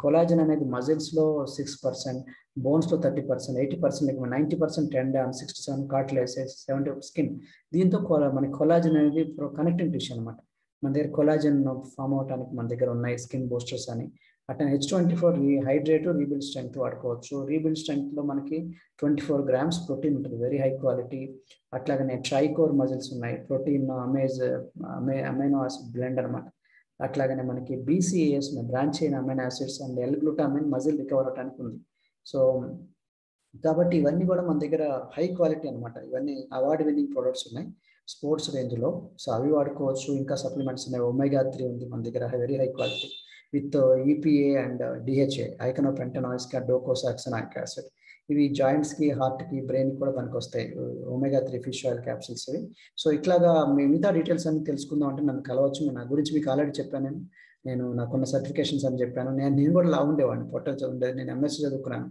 కొలాజన్ అనేది మజిల్స్‌లో 6%, బోన్స్‌లో 30%, 80% లేక 90% టెండాన్, 67 కార్టిలేజ్, 70 స్కిన్. దీంతో మనకి కొలాజన్ అనేది కనెక్టింగ్ టిష్యూ అనమాట. మన దగ్గర కొలాజన్ ఫార్మ్ అవ్వటానికి మన దగ్గర ఉన్నాయి స్కిన్ బూస్టర్స్ అని. అట్లనే H24 హైడ్రేట్, రీబిల్డ్ స్ట్రెంగ్త్ వాడుకోవచ్చు. రీబిల్డ్ స్ట్రెంగ్త్‌లో మనకి 24 గ్రామ్స్ ప్రోటీన్ ఉంటుంది. Very high quality. అట్లాగనే ట్రైకోర్ మజిల్స్ ఉన్నాయి. ప్రోటీన్ అమైనో యాసిడ్ బ్లెండ్ అనమాట. అట్లాగనే మనకి BCAAs branch chain amino acids and L glutamine muscle recover అవ్వటానికి ఉంది. సో, కాబట్టి ఇవన్నీ కూడా మన దగ్గర హై క్వాలిటీ అనమాట. ఇవన్నీ అవార్డ్ విన్నింగ్ ప్రొడక్ట్స్ ఉన్నాయి. స్పోర్ట్స్ రేంజ్‌లో. సో, అవి వాడుకోవచ్చు. ఇంకా సప్లిమెంట్స్ ఉన్నాయి. ఒమేగా 3 ఉంది మన దగ్గర very high quality with EPA and DHA, eicosapentaenoic, docosahexaenoic acid. ఇవి జాయింట్స్‌కి, హార్ట్‌కి, బ్రెయిన్‌కి కూడా పనికొస్తాయి. ఒమేగా 3 ఫిష్ ఆయిల్ క్యాప్సూల్స్ ఇవి. సో, ఇట్లాగా మిగతా డీటెయిల్స్ అన్ని తెలుసుకుందాం అంటే నన్ను కలవచ్చు. నా గురించి మీకు ఆల్రెడీ చెప్పాను నేను. నాకున్న సర్టిఫికేషన్స్ అని చెప్పాను. నేను కూడా లావు ఉండేవాడిని. పొట్ట ఉండేది. నేను ఎంఎస్సీ చదువుకున్నాను.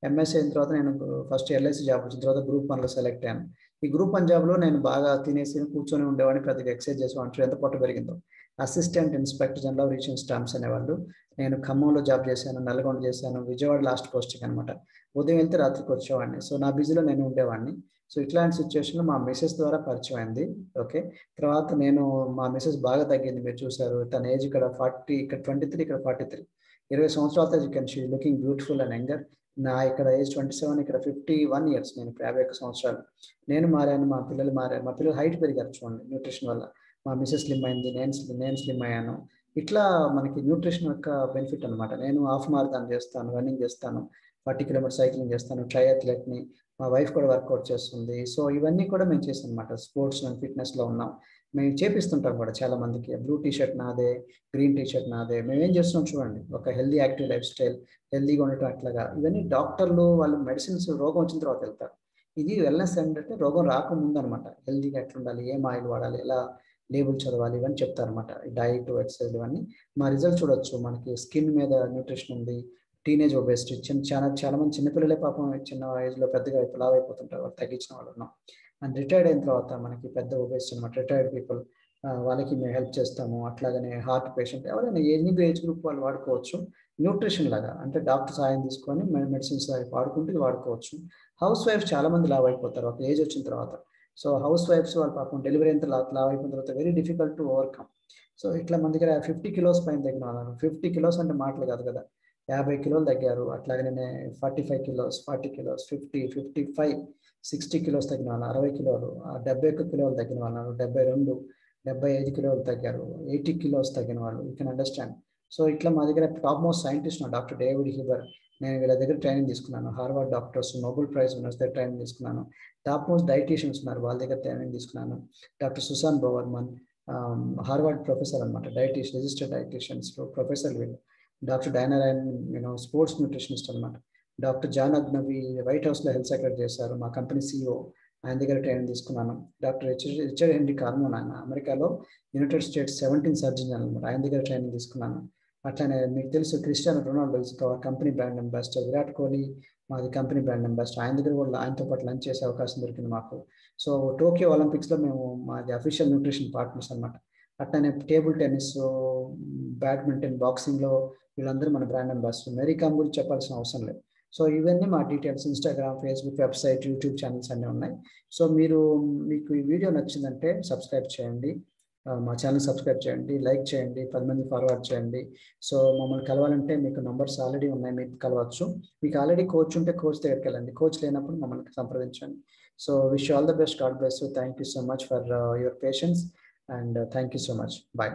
ఎంఎస్సీ అయిన తర్వాత నేను ఫస్ట్ ఎల్ఐసి జాబ్ వచ్చిన తర్వాత గ్రూప్ 1లో సెలెక్ట్ అయ్యాను. ఈ గ్రూప్ 1 జాబ్‌లో నేను బాగా తినేసి కూర్చొని ఉండేవాడిని. పెద్దగా ఎక్సర్సైజ్ చేసేవాడిని. చూడు ఎంత పొట్ట పెరిగిందో. Assistant inspector general of region stamps అనేవాళ్ళు. నేను ఖమ్మంలో జాబ్ చేశాను. నల్గొండ చేశాను. విజయవాడ లాస్ట్ పోస్టింగ్ అనమాట. ఉదయం వెళ్తే రాత్రికి వచ్చేవాడిని. సో, నా బిజీలో నేను ఉండేవాడిని. సో, ఇట్లాంటి సిట్యుయేషన్‌లో మా మిసెస్ ద్వారా పరిచయం అయింది. ఓకే. తర్వాత మా మిసెస్ బాగా తగ్గింది. మీరు చూసారు. తన ఏజ్ ఇక్కడ 40, ఇక్కడ 23, ఇక్కడ 43. 20 సంవత్సరాలతో she looking beautiful and younger. ఇక్కడ ఏజ్ 27, ఇక్కడ 51 ఇయర్స్. నేను ఇప్పుడు 51 సంవత్సరాలు. నేను మారాను. మా పిల్లలు మారారు. మా పిల్లలు హైట్ పెరిగారు చూడండి న్యూట్రిషన్ వల్ల. మా మిసెస్ స్లిమ్ అయింది, నేను స్లిమ్ అయ్యాను. ఇట్లా మనకి న్యూట్రిషన్ యొక్క బెనిఫిట్ అనమాట. నేను హాఫ్ మారథాన్ చేస్తాను, రన్నింగ్ చేస్తాను, 40 కిలోమీటర్ సైక్లింగ్ చేస్తాను, ట్రయాథ్లెట్ని. మా వైఫ్ కూడా వర్కౌట్ చేస్తుంది. సో ఇవన్నీ కూడా మేము చేస్తాం అనమాట. స్పోర్ట్స్ అండ్ ఫిట్నెస్లో ఉన్నాం. మేము చేపిస్తుంటాం కూడా చాలా మందికి. బ్లూ టీ షర్ట్ నాదే, గ్రీన్ టీ షర్ట్ నాదే. మేము ఏం చేస్తున్నాం చూడండి, ఒక హెల్దీ యాక్టివ్ లైఫ్ స్టైల్, హెల్దీగా ఉండటం అట్లాగా. ఇవన్నీ డాక్టర్లు వాళ్ళు మెడిసిన్స్ రోగం వచ్చిన తర్వాత వెళ్తారు. ఇది వెల్నెస్ ఏంటంటే రోగం రాకముందు అనమాట. హెల్దీగా ఎట్లా ఉండాలి, ఏం ఆయిల్ వాడాలి, ఎలా లేబుల్ చదవాలి, ఇవన్నీ చెప్తారనమాట. డైట్, ఎక్సర్సైజ్ ఇవన్నీ. మా రిజల్ట్ చూడొచ్చు, మనకి స్కిన్ మీద న్యూట్రిషన్ ఉంది. టీనేజ్ ఒబేసిటీ, చాలా మంది చిన్నపిల్లలే పాపం చిన్న ఏజ్లో పెద్దగా లావు అయిపోతుంటారు, వాళ్ళు తగ్గించిన వాళ్ళు ఉన్నాం. అండ్ రిటైర్డ్ అయిన తర్వాత మనకి పెద్ద ఒబేసిటీ అనమాట. రిటైర్డ్ పీపుల్, వాళ్ళకి మేము హెల్ప్ చేస్తాము. అట్లాగనే హార్ట్ పేషెంట్, ఎవరైనా ఎనీ ఏజ్ గ్రూప్ వాళ్ళు వాడుకోవచ్చు. న్యూట్రిషన్ లాగా అంటే డాక్టర్ సాయం తీసుకొని మెడిసిన్స్ వాడుకుంటూ ఇది వాడుకోవచ్చు. హౌస్ వైఫ్ చాలా మంది లావు అయిపోతారు ఒక ఏజ్ వచ్చిన తర్వాత. సో హౌస్ వైఫ్స్ వాళ్ళు పాపం డెలివరీ ఎంత లావు అయిపోయిన తర్వాత very difficult to overcome. So ఇట్లా మన దగ్గర 50 కిలోస్ పైన తగ్గిన వాళ్ళు, 50 కిలోస్ అంటే మాటలు కాదు కదా, 50 కిలోలు తగ్గారు. అట్లాగనే 45 కిలోస్, 40 కిలోస్, 50, 55, 60 కిలోస్ తగ్గిన వాళ్ళు, 60 కిలోలు, 71 కిలోలు తగ్గిన వాళ్ళు, 72, 75 కిలోలు తగ్గారు, 80 కిలోస్ తగ్గిన వాళ్ళు. You can understand. సో ఇట్లా మా దగ్గర top most scientist doctor David Heber, నేను వీళ్ళ దగ్గర ట్రైనింగ్ తీసుకున్నాను. Harvard doctors, Nobel prize winners దగ్గర ట్రైనింగ్ తీసుకున్నాను. టాప్ మోస్ట్ డైటీషియన్స్ ఉన్నారు, వాళ్ళ దగ్గర ట్రైనింగ్ తీసుకున్నాను. Doctor Susan Bowerman, Harvard professor అనమాట, రిజిస్టర్డ్ డైటీషియన్స్ ప్రొఫెసర్ వీళ్ళు. Doctor Dana Ryan, sports nutritionist అనమాట. డాక్టర్ జాన్ అగ్నవి వైట్ హౌస్లో హెల్త్ సెక్రటరీ చేశారు, మా కంపెనీ CEO, ఆయన దగ్గర ట్రైనింగ్ తీసుకున్నాను. డాక్టర్ రిచర్డ్ హెన్రీ కార్మోన్, ఆయన అమెరికాలో యునైటెడ్ స్టేట్స్ 17 సర్జన్ అనమాట, ఆయన దగ్గర ట్రైనింగ్ తీసుకున్నాను. అట్లానే మీకు తెలుసు Cristiano Ronaldo is our company brand ambassador. Virat Kohli మాది కంపెనీ బ్రాండ్ అంబాసిడర్. ఆయన దగ్గర కూడా ఆయనతో పాటు లంచ్ చేసే అవకాశం దొరికింది మాకు. సో టోక్యో ఒలింపిక్స్లో మేము మాది అఫీషియల్ న్యూట్రిషన్ పార్ట్నర్స్ అనమాట. అట్లానే టేబుల్ టెన్నిస్, బ్యాడ్మింటన్, బాక్సింగ్లో వీళ్ళందరూ మన బ్రాండ్ అంబాసిడర్. మేరీ కామ్ గురించి చెప్పాల్సిన అవసరం లేదు. సో ఇవన్నీ మా details Instagram, Facebook, website, YouTube channels అన్నీ ఉన్నాయి. సో మీకు ఈ వీడియో నచ్చిందంటే సబ్స్క్రైబ్ చేయండి, మా ఛానల్ సబ్స్క్రైబ్ చేయండి, లైక్ చేయండి, 10 మంది ఫార్వర్డ్ చేయండి. సో మమ్మల్ని కలవాలంటే మీకు నంబర్స్ ఆల్రెడీ ఉన్నాయి, మీకు కలవచ్చు. మీకు ఆల్రెడీ కోచ్ ఉంటే కోచ్ దగ్గరికి వెళ్ళండి, కోచ్ లేనప్పుడు మమ్మల్ని సంప్రదించండి. So wish all the best, God bless you. Thank you so much for your patience and thank you so much. Bye.